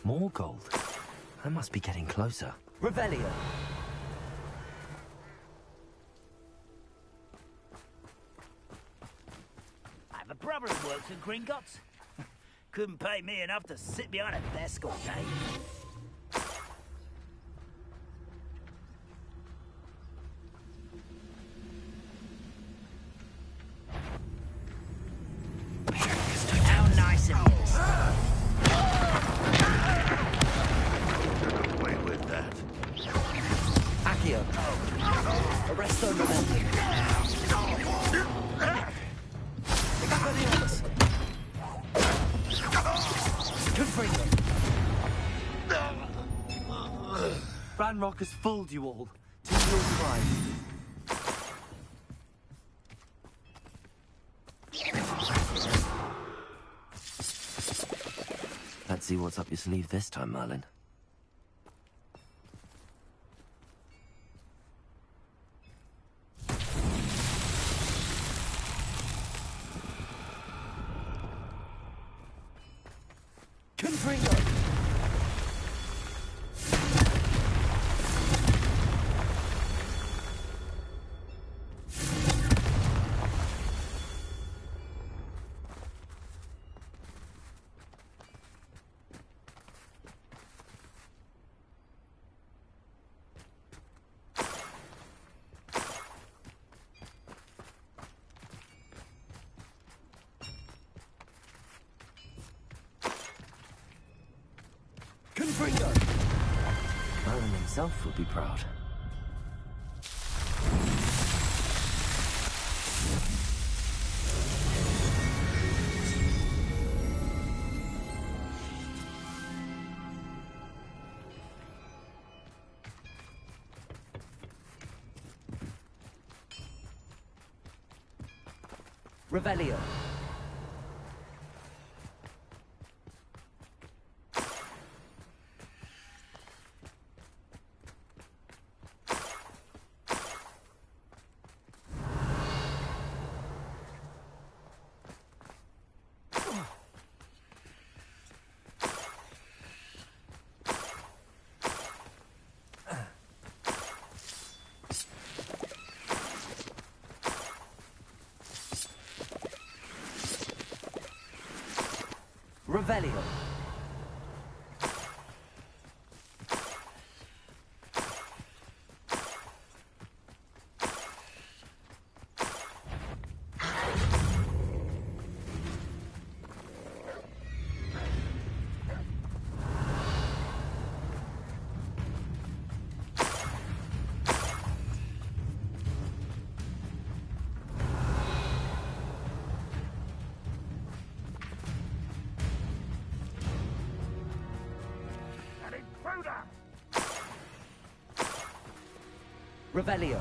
More gold. I must be getting closer. Revelio. I have a brother who works at Gringotts. Couldn't pay me enough to sit behind a desk all day. How nice of you. Away with that. Accio. Arresto momentum. Expelliarmus. Confringo. Ranrock has fooled you all. To your crime. Let's see what's up your sleeve this time, Merlin. Confringo. Confringo. Merlin himself would be proud. Revelio. Revelio. Revelio.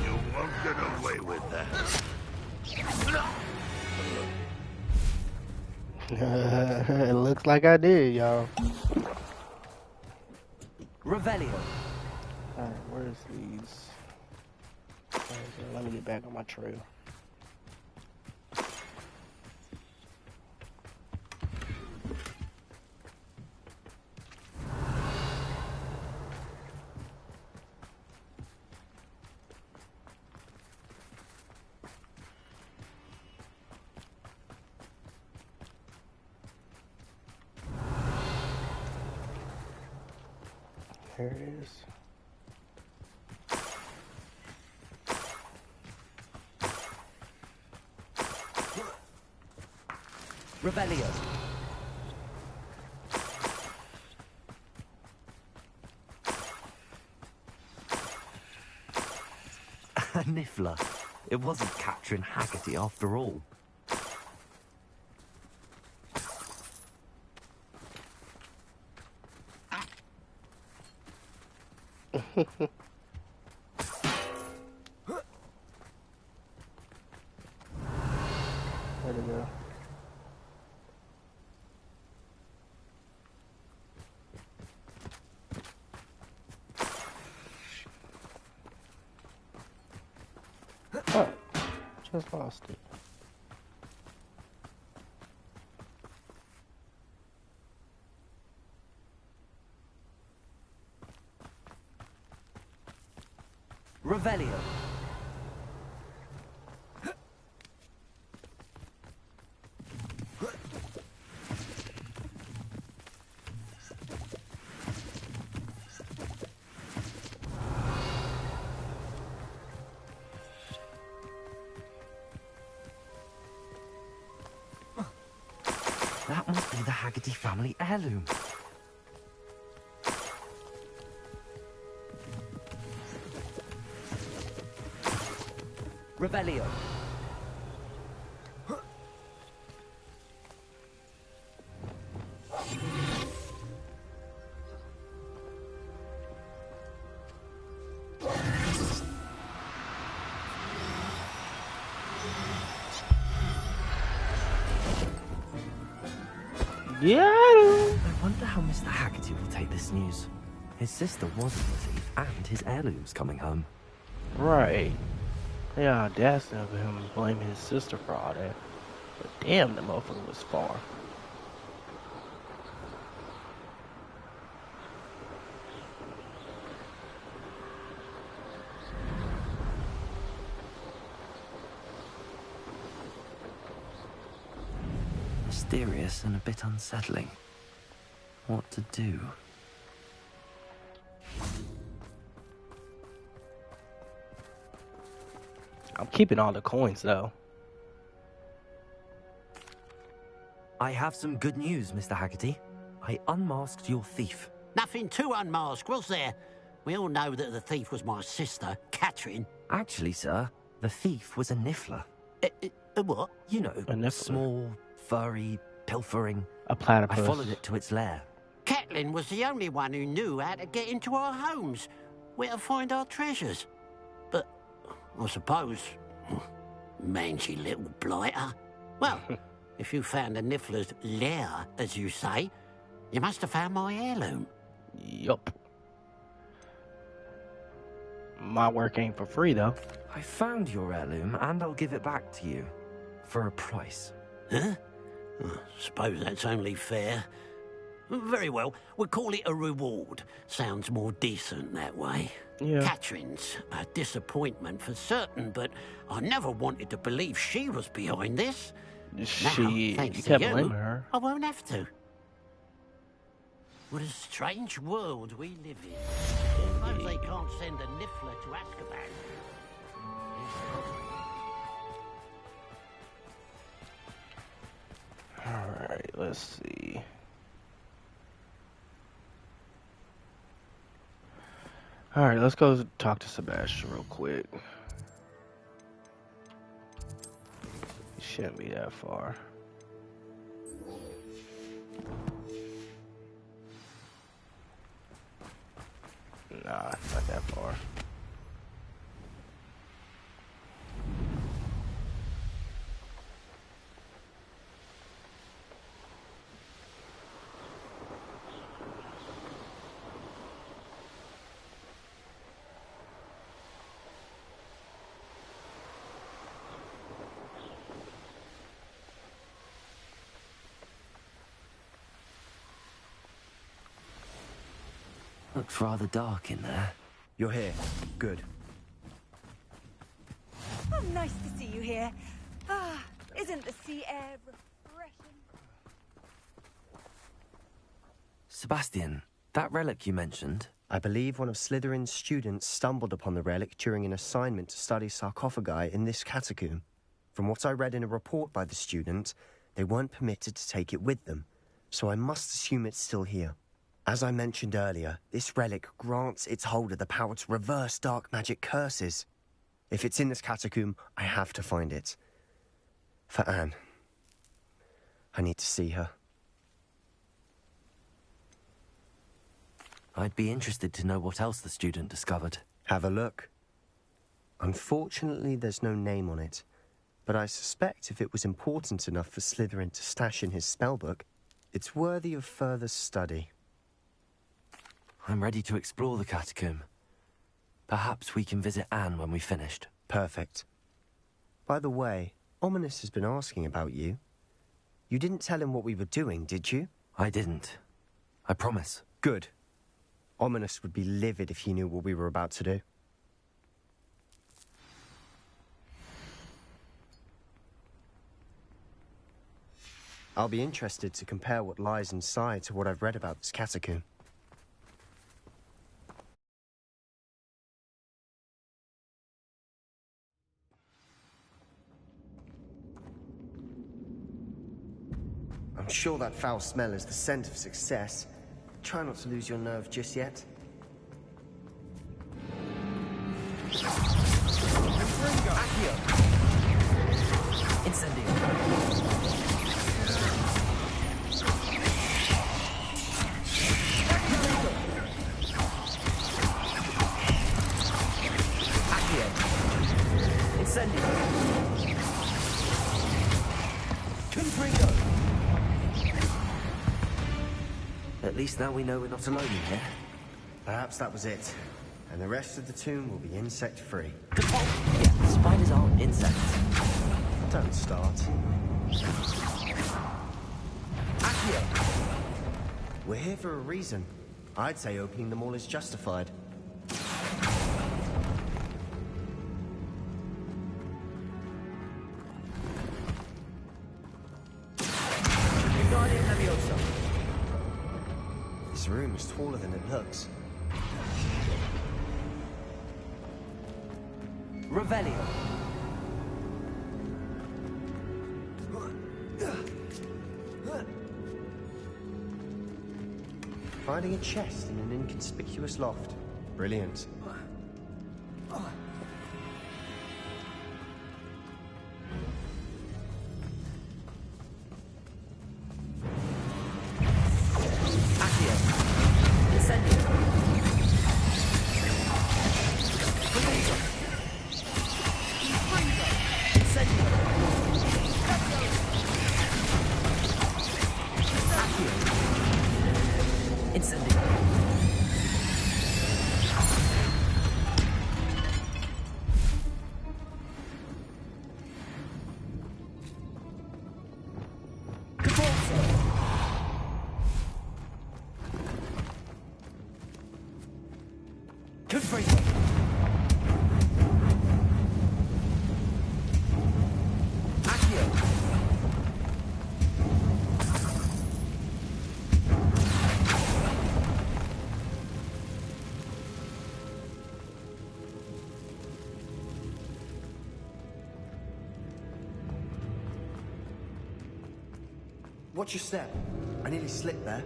You won't get away with that. It looks like I did, y'all. Revelio. Alright, where's these? Okay, let me get back on my trail. There it is. Revelio. A niffler. It wasn't Catherine Haggerty after all. Where'd it go? Oh, just lost it. Revelio. That must be the Haggerty family heirloom. Revelio. Yeah. I wonder how Mr. Haggerty will take this news. His sister wasn't a thief, and his heirloom's coming home. Right. Yeah, audacity of him blaming his sister for all that. But damn, the motherfucker was far. Mysterious and a bit unsettling. What to do? I'm keeping all the coins though. I have some good news, Mr. Haggerty. I unmasked your thief. Nothing to unmask, was there? We all know that the thief was my sister, Catherine. Actually, sir, the thief was a niffler. A what? You know, A niffler. small, furry, pilfering. A platypus. I followed it to its lair. Catelyn was the only one who knew how to get into our homes, where to find our treasures. But I suppose, mangy little blighter. Well, if you found the niffler's lair, as you say, you must have found my heirloom. Yup. My work ain't for free though. I found your heirloom, and I'll give it back to you. For a price. Huh? I suppose that's only fair. Very well, we'll call it a reward. Sounds more decent that way. Yeah. Catherine's a disappointment for certain, but I never wanted to believe she was behind this. She, thanks you to kept you, blaming her. I won't have to. What a strange world we live in. I suppose they can't send a niffler to Azkaban. Alright, let's see. Alright, let's go talk to Sebastian real quick. Shouldn't be that far. Nah, not that far. Looks rather dark in there. You're here. Good. Oh, nice to see you here. Ah, isn't the sea air refreshing? Sebastian, that relic you mentioned. I believe one of Slytherin's students stumbled upon the relic during an assignment to study sarcophagi in this catacomb. From what I read in a report by the student, they weren't permitted to take it with them, so I must assume it's still here. As I mentioned earlier, this relic grants its holder the power to reverse dark magic curses. If it's in this catacomb, I have to find it. For Anne. I need to see her. I'd be interested to know what else the student discovered. Have a look. Unfortunately, there's no name on it, but I suspect if it was important enough for Slytherin to stash in his spellbook, it's worthy of further study. I'm ready to explore the catacomb. Perhaps we can visit Anne when we've finished. Perfect. By the way, Ominous has been asking about you. You didn't tell him what we were doing, did you? I didn't. I promise. Good. Ominous would be livid if he knew what we were about to do. I'll be interested to compare what lies inside to what I've read about this catacomb. I'm sure that foul smell is the scent of success. Try not to lose your nerve just yet. Accio! Incendio! At least now we know we're not alone in here. Perhaps that was it. And the rest of the tomb will be insect-free. Yeah, spiders aren't insects. Don't start. Accio! We're here for a reason. I'd say opening them all is justified. This room is taller than it looks. Revelio. Finding a chest in an inconspicuous loft. Brilliant. Watch your step. I nearly slipped there.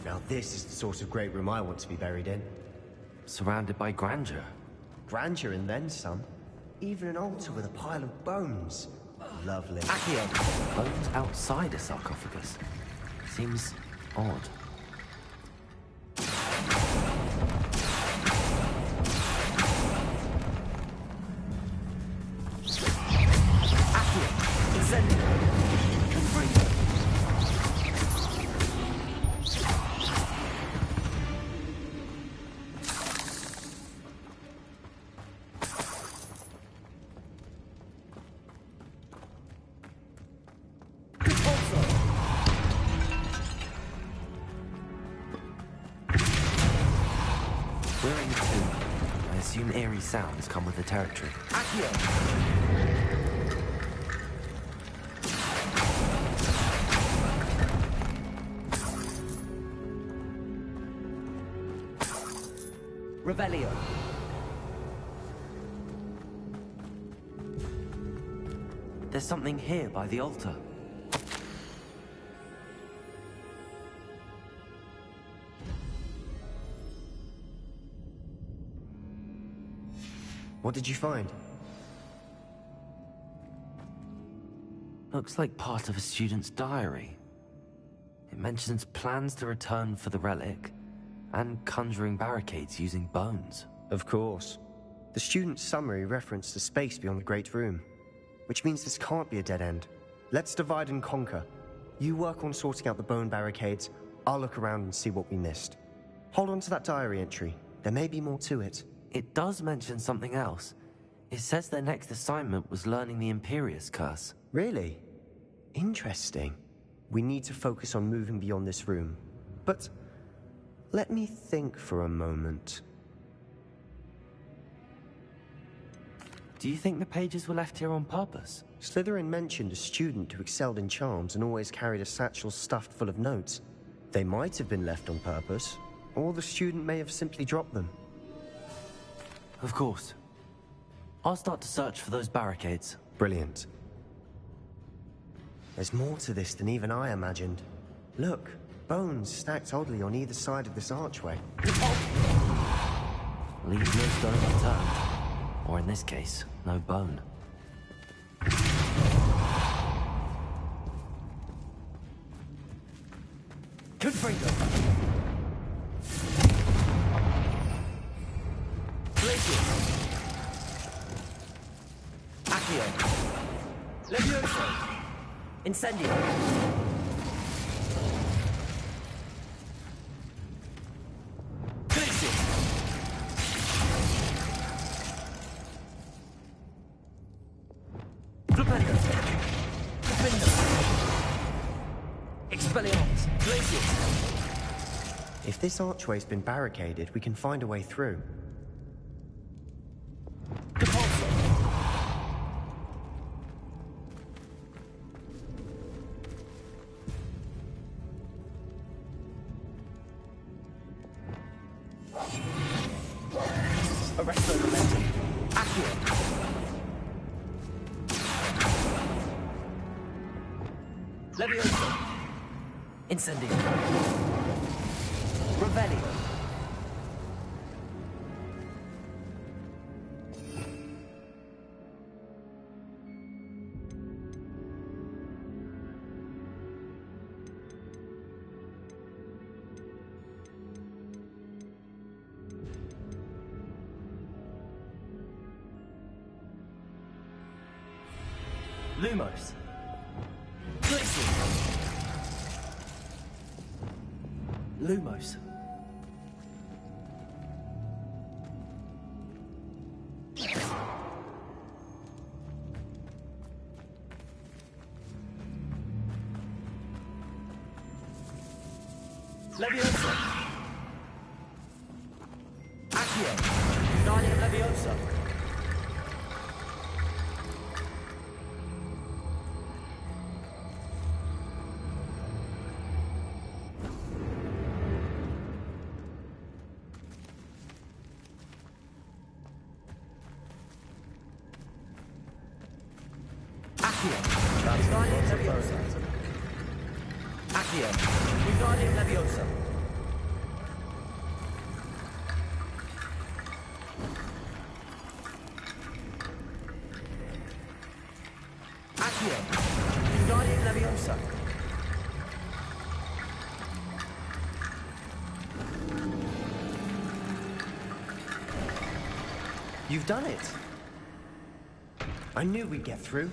Now this is the sort of great room I want to be buried in. Surrounded by grandeur. Grandeur and then some. Even an altar with a pile of bones. Lovely. Accio! Bones outside a sarcophagus. Seems odd. Accio! Incendio! Confringo! We're in the tomb. I assume eerie sounds come with the territory. Accio! Revelio. There's something here by the altar. What did you find? Looks like part of a student's diary. It mentions plans to return for the relic and conjuring barricades using bones. Of course. The student's summary referenced the space beyond the Great Room, which means this can't be a dead end. Let's divide and conquer. You work on sorting out the bone barricades, I'll look around and see what we missed. Hold on to that diary entry. There may be more to it. It does mention something else. It says their next assignment was learning the Imperius Curse. Really? Interesting. We need to focus on moving beyond this room. But let me think for a moment. Do you think the pages were left here on purpose? Slytherin mentioned a student who excelled in charms and always carried a satchel stuffed full of notes. They might have been left on purpose, or the student may have simply dropped them. Of course. I'll start to search for those barricades. Brilliant. There's more to this than even I imagined. Look, bones stacked oddly on either side of this archway. Leave no stone unturned. Or in this case, no bone. Confringo! Glacius! Accio! Levioso! Incendio! Glacius! Flipendo! Flipendo! Expelliarmus! Glacius! If this archway's been barricaded, we can find a way through. Arresto momentum. Accio. Levioso. Incendio. Revelio. Lumos. Glacius. Lumos. Leviosa. Accio. Guardian Leviosa. Accio. Guardian Leviosa. Accio. Guardian Leviosa. You've done it. I knew we'd get through.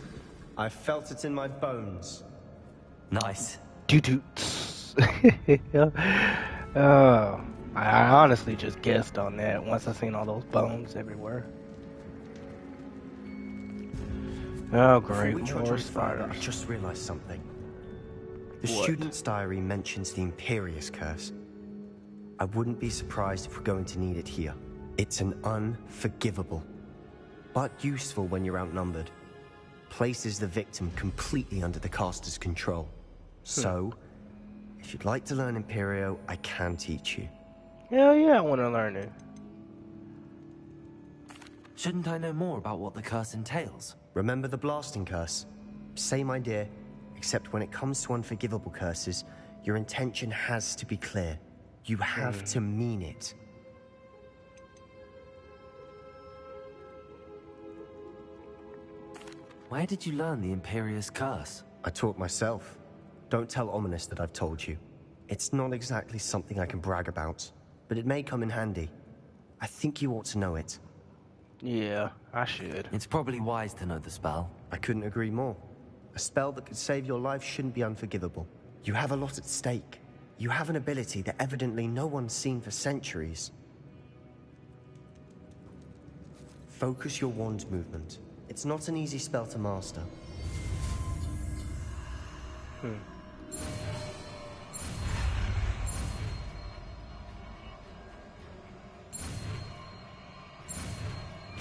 I felt it in my bones. Nice. Oh, I honestly just guessed on that once I seen all those bones everywhere. Oh, great. More spiders. I just realized something. The What? student's diary mentions the Imperious Curse. I wouldn't be surprised if we're going to need it here. It's an unforgivable, but useful when you're outnumbered. Places the victim completely under the caster's control. So, if you'd like to learn Imperio, I can teach you. Hell yeah, I want to learn it. Shouldn't I know more about what the curse entails? Remember the blasting curse? Same idea, except when it comes to unforgivable curses, your intention has to be clear. You have to mean it. Where did you learn the Imperious Curse? I taught myself. Don't tell Ominous that I've told you. It's not exactly something I can brag about, but it may come in handy. I think you ought to know it. Yeah, I should. It's probably wise to know the spell. I couldn't agree more. A spell that could save your life shouldn't be unforgivable. You have a lot at stake. You have an ability that evidently no one's seen for centuries. Focus your wand movement. It's not an easy spell to master.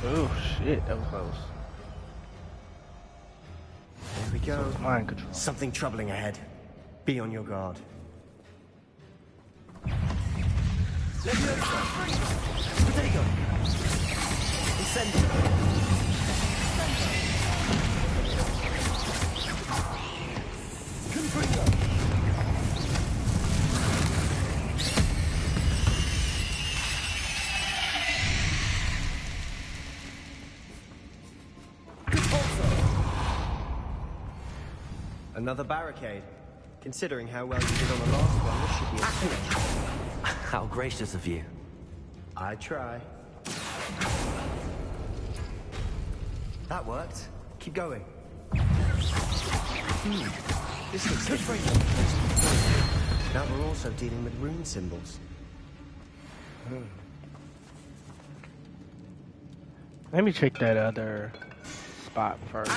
Oh shit, that was close. There we go. So it's mind control. Something troubling ahead. Be on your guard. Potato! Incendio! Confringo! Another barricade. Considering how well you did on the last one, this should be a finish. How gracious of you. I try. That worked. Keep going. This looks different. Now we're also dealing with rune symbols. Let me check that other spot first.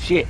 Shit.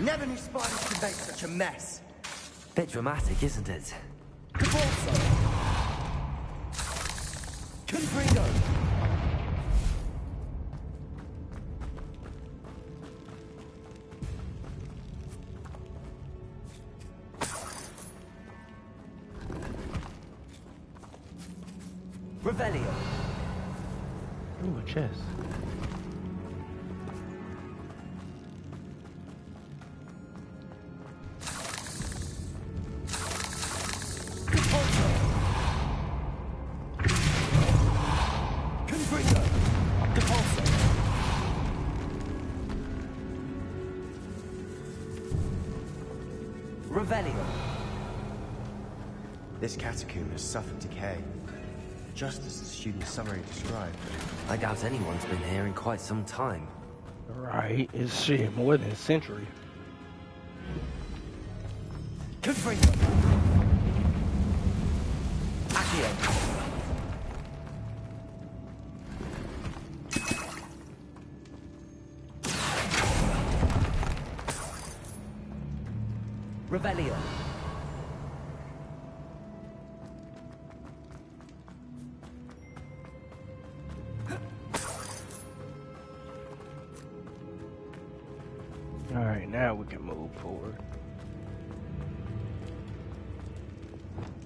Never knew spiders could make such a mess. Bit dramatic, isn't it? Confringo! Revelio. Ooh, a chest. This catacomb has suffered decay. just as the student summary described. I doubt anyone's been here in quite some time. Right, it's shit, more than a century. Confringo. Accio. Revelio. Alright, now we can move forward.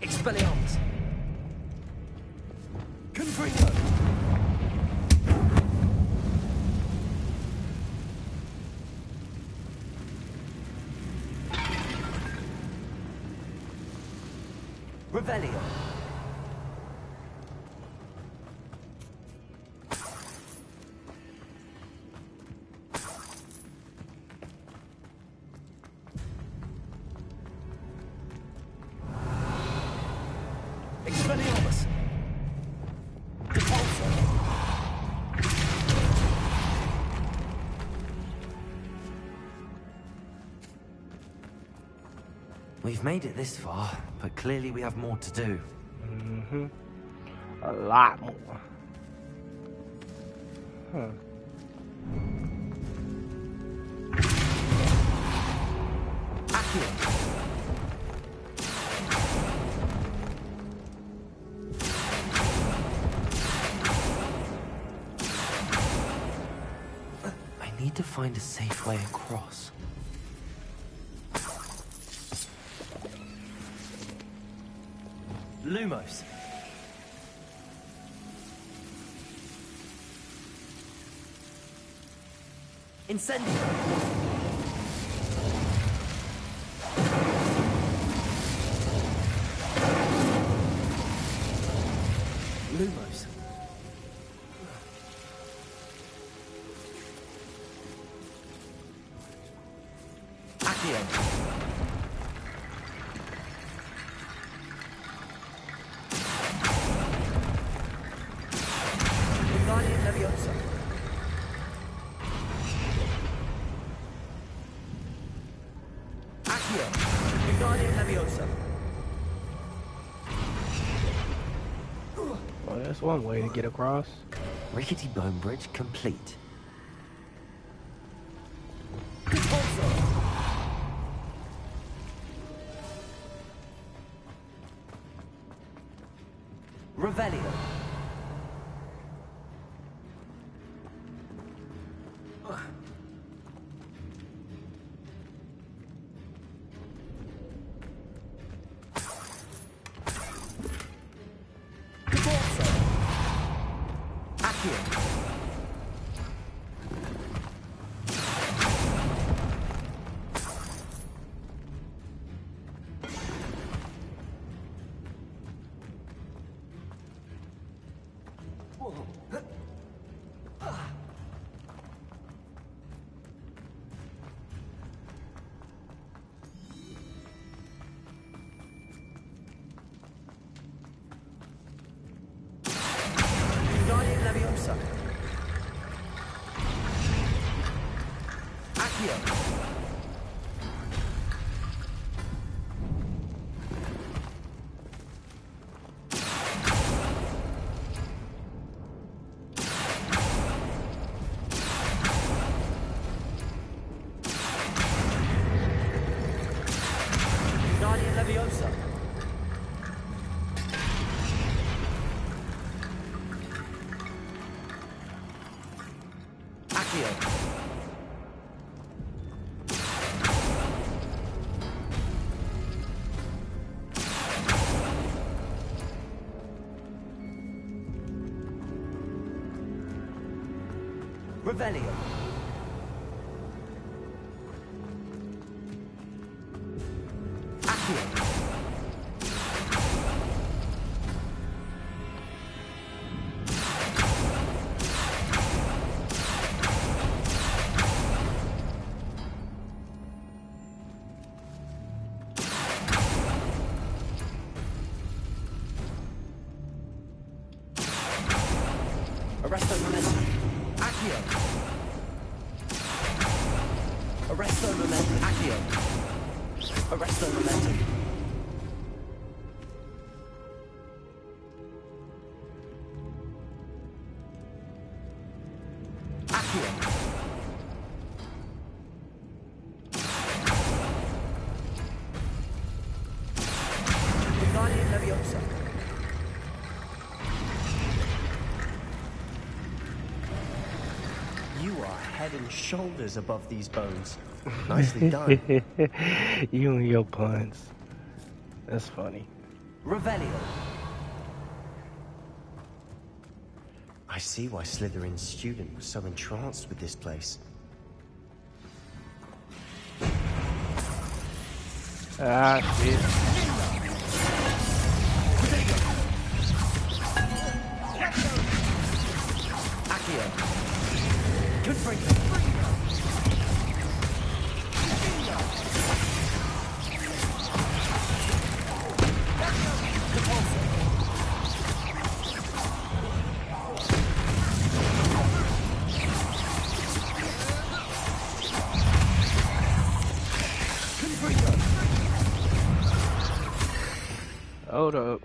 Expelliarmus. Confringo. Revelio. Expelliarmus. Depulso. We've made it this far, but clearly we have more to do. Mm-hmm. A lot more. Huh. Accio. I need to find a safe way across. Lumos. Incendio. Lumos. Accio. Wingardium Leviosa. Accio. Wingardium Leviosa. Well, that's one way to get across. Rickety bone bridge complete. Revelio. Accio. Wingardium Leviosa. Accio. Wingardium Leviosa. Accio. Revelio. Accio. momentum. You are head and shoulders above these bones. Nicely done. You and your puns. That's funny. Revelio. I see why Slytherin's student was so entranced with this place. Ah, shit. Accio. Confringo. Hold up.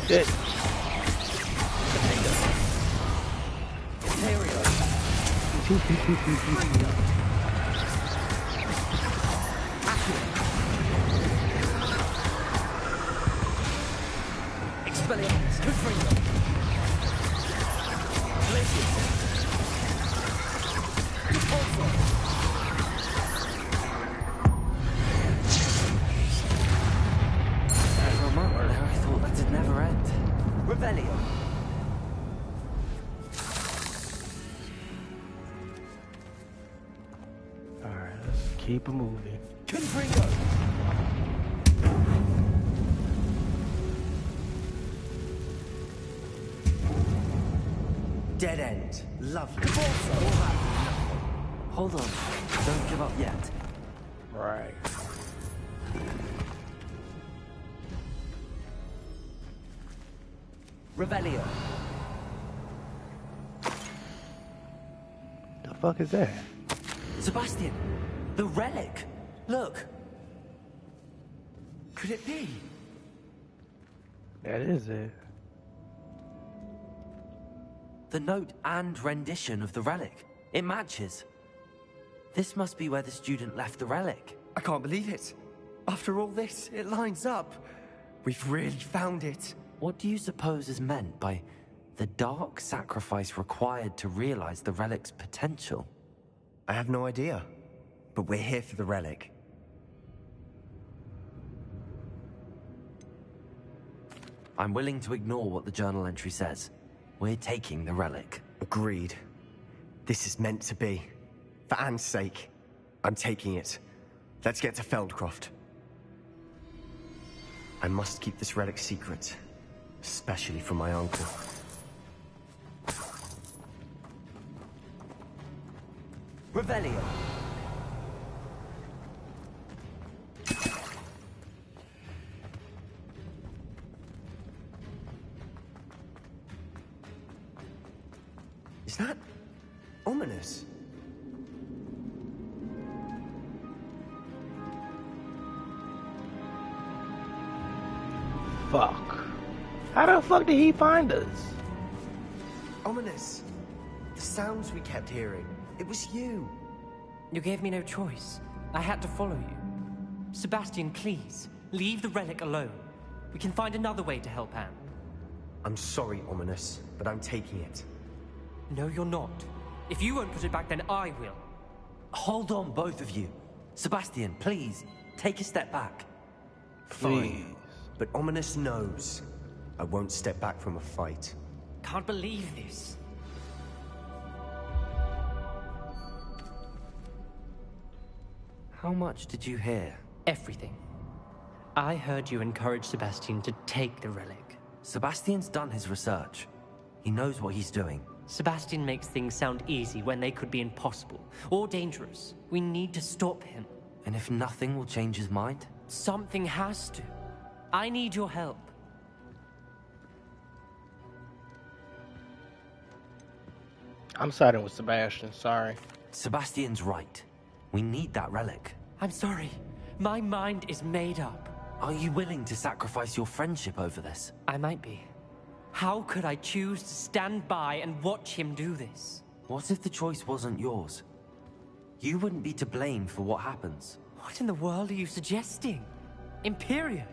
Shit. Expelliarmus. Confringo. For a moment there, I thought that'd never end. Revelio. Alright, let's keep it moving. Confringo. Dead end. Lovely. Hold on. Don't give up yet. Right. Revelio. The fuck is that? Sebastian, the relic. Look. Could it be? That is it. The note and rendition of the relic. It matches. This must be where the student left the relic. I can't believe it. After all this, it lines up. We've really found it. What do you suppose is meant by the dark sacrifice required to realize the relic's potential? I have no idea, but we're here for the relic. I'm willing to ignore what the journal entry says. We're taking the relic. Agreed. This is meant to be. For Anne's sake, I'm taking it. Let's get to Feldcroft. I must keep this relic secret, especially from my uncle. Revelio. Is that ominous? Fuck. How the fuck did he find us? Ominous. The sounds we kept hearing. It was you. You gave me no choice. I had to follow you. Sebastian, please, leave the relic alone. We can find another way to help Anne. I'm sorry, Ominous, but I'm taking it. No, you're not. If you won't put it back, then I will. Hold on, both of you. Sebastian, please, take a step back. Fine. But Ominous knows. I won't step back from a fight. Can't believe this. How much did you hear? Everything. I heard you encourage Sebastian to take the relic. Sebastian's done his research. He knows what he's doing. Sebastian makes things sound easy when they could be impossible or dangerous. We need to stop him. And if nothing will change his mind? Something has to. I need your help. I'm siding with Sebastian, sorry. Sebastian's right. We need that relic. I'm sorry. My mind is made up. Are you willing to sacrifice your friendship over this? I might be. How could I choose to stand by and watch him do this? What if the choice wasn't yours? You wouldn't be to blame for what happens. What in the world are you suggesting? Imperium?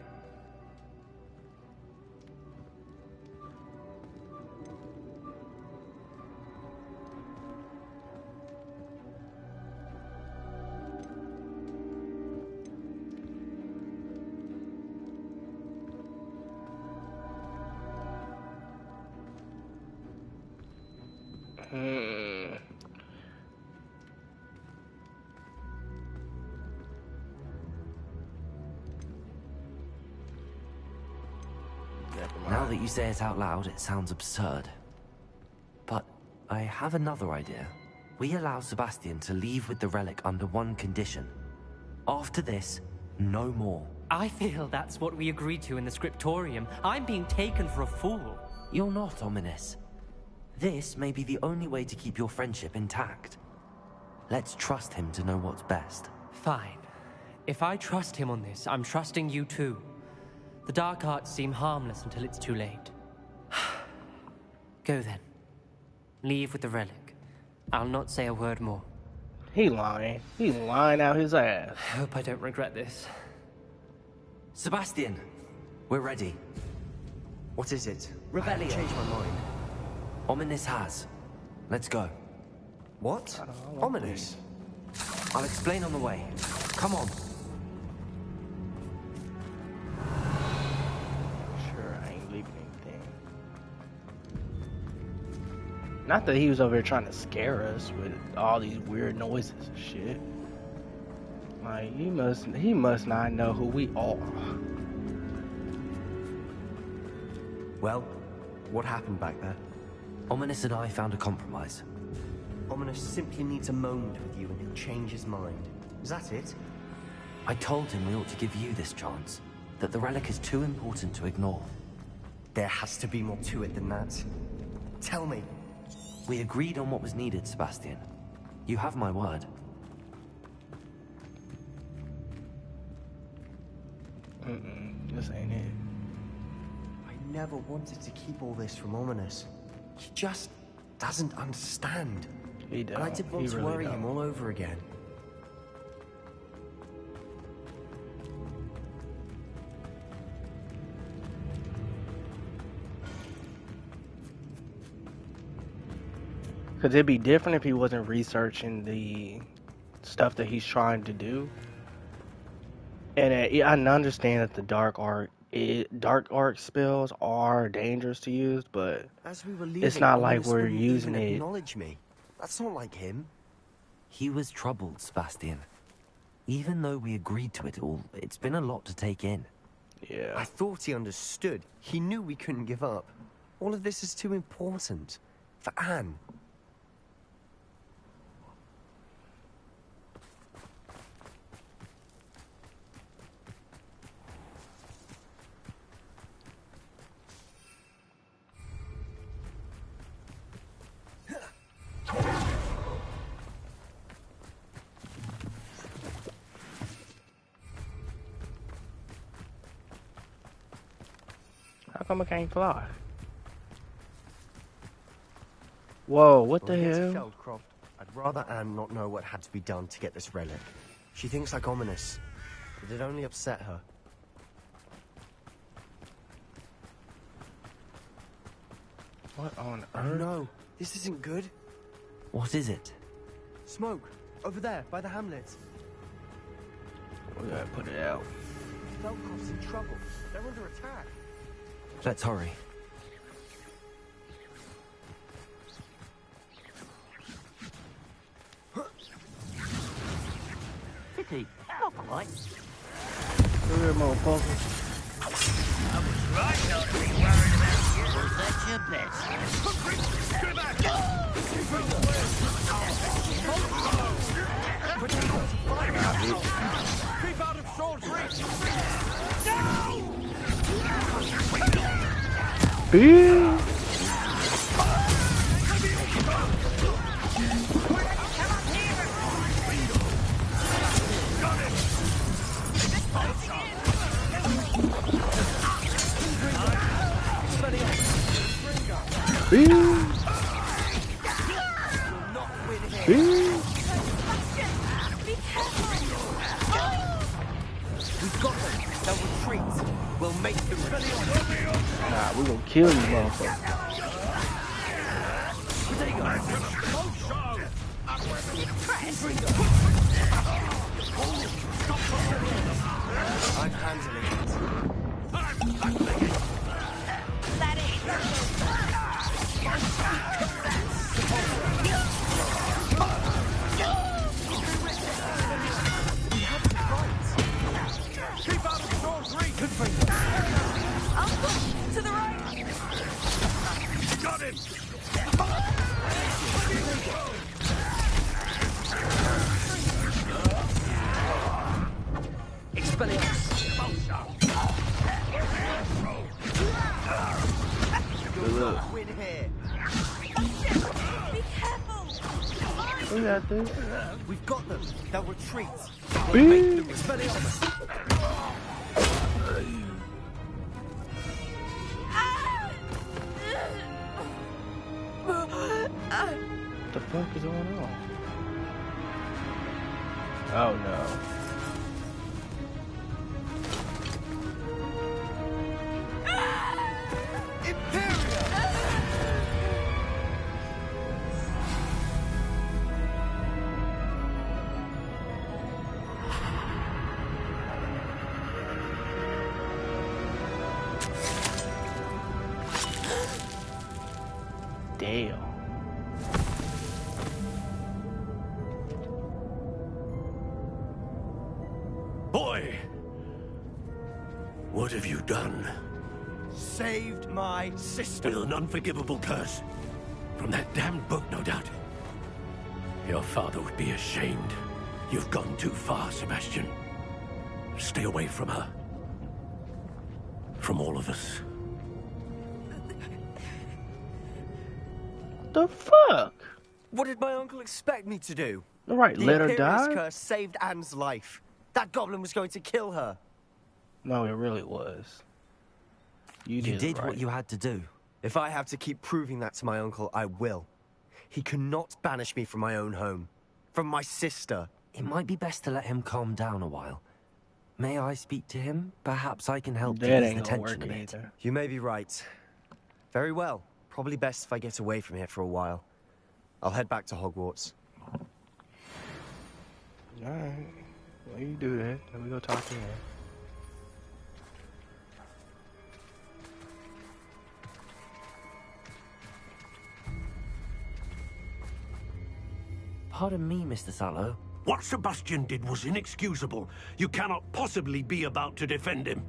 Now that you say it out loud, it sounds absurd. But I have another idea. We allow Sebastian to leave with the relic under one condition. After this, no more. I feel that's what we agreed to in the scriptorium. I'm being taken for a fool. You're not, Ominous. This may be the only way to keep your friendship intact. Let's trust him to know what's best. Fine. If I trust him on this, I'm trusting you too. The dark arts seem harmless until it's too late. Go then. Leave with the relic. I'll not say a word more. He lying. He's lying out his ass. I hope I don't regret this. Sebastian, we're ready. What is it? Rebellion. I changed my mind. Ominous has. Let's go. What? Ominous? I'll explain on the way. Come on. Sure, I ain't leaving anything. Not that he was over here trying to scare us with all these weird noises and shit. Like, he must not know who we are. Well, what happened back there? Ominous and I found a compromise. Ominous simply needs a moment with you and he'll change his mind. Is that it? I told him we ought to give you this chance. That the relic is too important to ignore. There has to be more to it than that. Tell me. We agreed on what was needed, Sebastian. You have my word. This ain't it. I never wanted to keep all this from Ominous. He just doesn't understand. He don't. And I didn't want to worry him all over again. Could it be different if he wasn't researching the stuff that he's trying to do? And I understand that the dark art spells are dangerous to use, but As we were leaving, it's not like Ominous we're wouldn't using even it. acknowledge me. That's not like him. He was troubled, Sebastian. Even though we agreed to it all, it's been a lot to take in. Yeah. I thought he understood. He knew we couldn't give up. All of this is too important. For Anne. How come I can't fly? Whoa, what the hell? Feldcroft, I'd rather Anne not know what had to be done to get this relic. She thinks like Ominous, but it only upset her. What on Oh earth? no, this isn't good. What is it? Smoke, over there, by the hamlet. We gotta put it out. Feldcroft's in trouble. They're under attack. Let's hurry. City, not quite. Weird motherfucker. I was right not to be worried about you. Was that your best? Stay back! Keep out of sword's reach! Bitch. We've got them. They'll retreat. We'll make them retreat. Nah, we gonna kill you, motherfucker. I'm handling it. Keep out of sword's reach! I'll push to the right! Got him! Expelliarmus! Win here. Be careful! We got this. We've got them. They'll retreat. We'll make them Expelliarmus. What the fuck is going on? Oh no. Damn. Boy! What have you done? Saved my sister. With an unforgivable curse. From that damned book, no doubt. Your father would be ashamed. You've gone too far, Sebastian. Stay away from her. From all of us. The fuck? What did my uncle expect me to do? All right, let her The Imperious die? curse saved Anne's life. That goblin was going to kill her. No, it really was. You did what you had to do. If I have to keep proving that to my uncle, I will. He cannot banish me from my own home. From my sister. It might be best to let him calm down a while. May I speak to him? Perhaps I can help to ease the tension a bit. You may be right. Very well. Probably best if I get away from here for a while. I'll head back to Hogwarts. Alright. Well, you do that. Let me go talk to him. Pardon me, Mr. Sallow. What Sebastian did was inexcusable. You cannot possibly be about to defend him.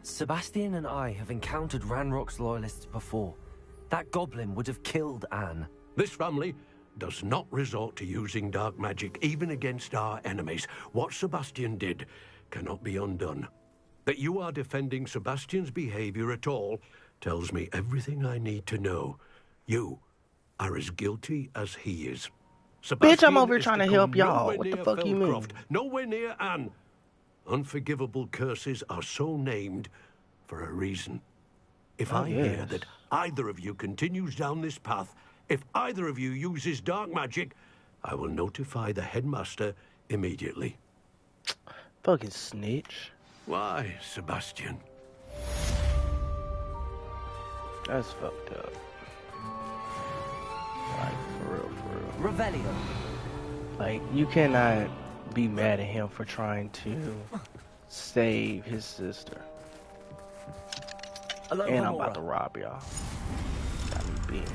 Sebastian and I have encountered Ranrock's loyalists before. That goblin would have killed Anne. This family does not resort to using dark magic, even against our enemies. What Sebastian did cannot be undone. That you are defending Sebastian's behavior at all tells me everything I need to know. You are as guilty as he is. Bitch, I'm over here is trying to come help y'all. nowhere What the near fuck you mean? Feldcroft, nowhere near Anne. Unforgivable curses are so named for a reason. If I hear yes. that either of you continues down this path, if either of you uses dark magic, I will notify the headmaster immediately. Fucking snitch. Why, Sebastian? That's fucked up. Like, for real. Revelio. Like, you cannot be mad at him for trying to save his sister. Hello, And I'm Gamora. about to rob y'all. Got me beat.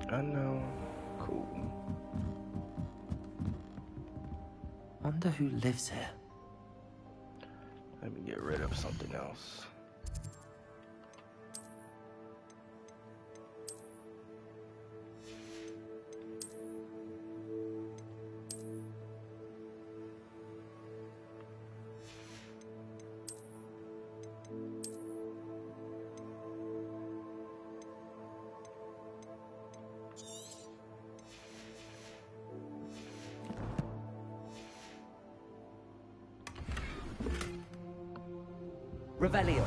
Unknown. Cool. Wonder who lives here. Let me get rid of something else. Revelio.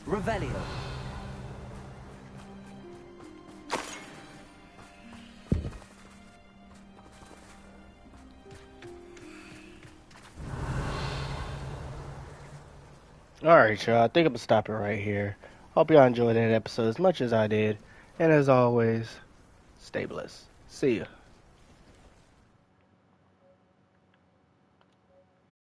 Revelio. Alright, y'all. I think I'm gonna stop it right here. Hope y'all enjoyed that episode as much as I did. And as always, stay blessed. See ya.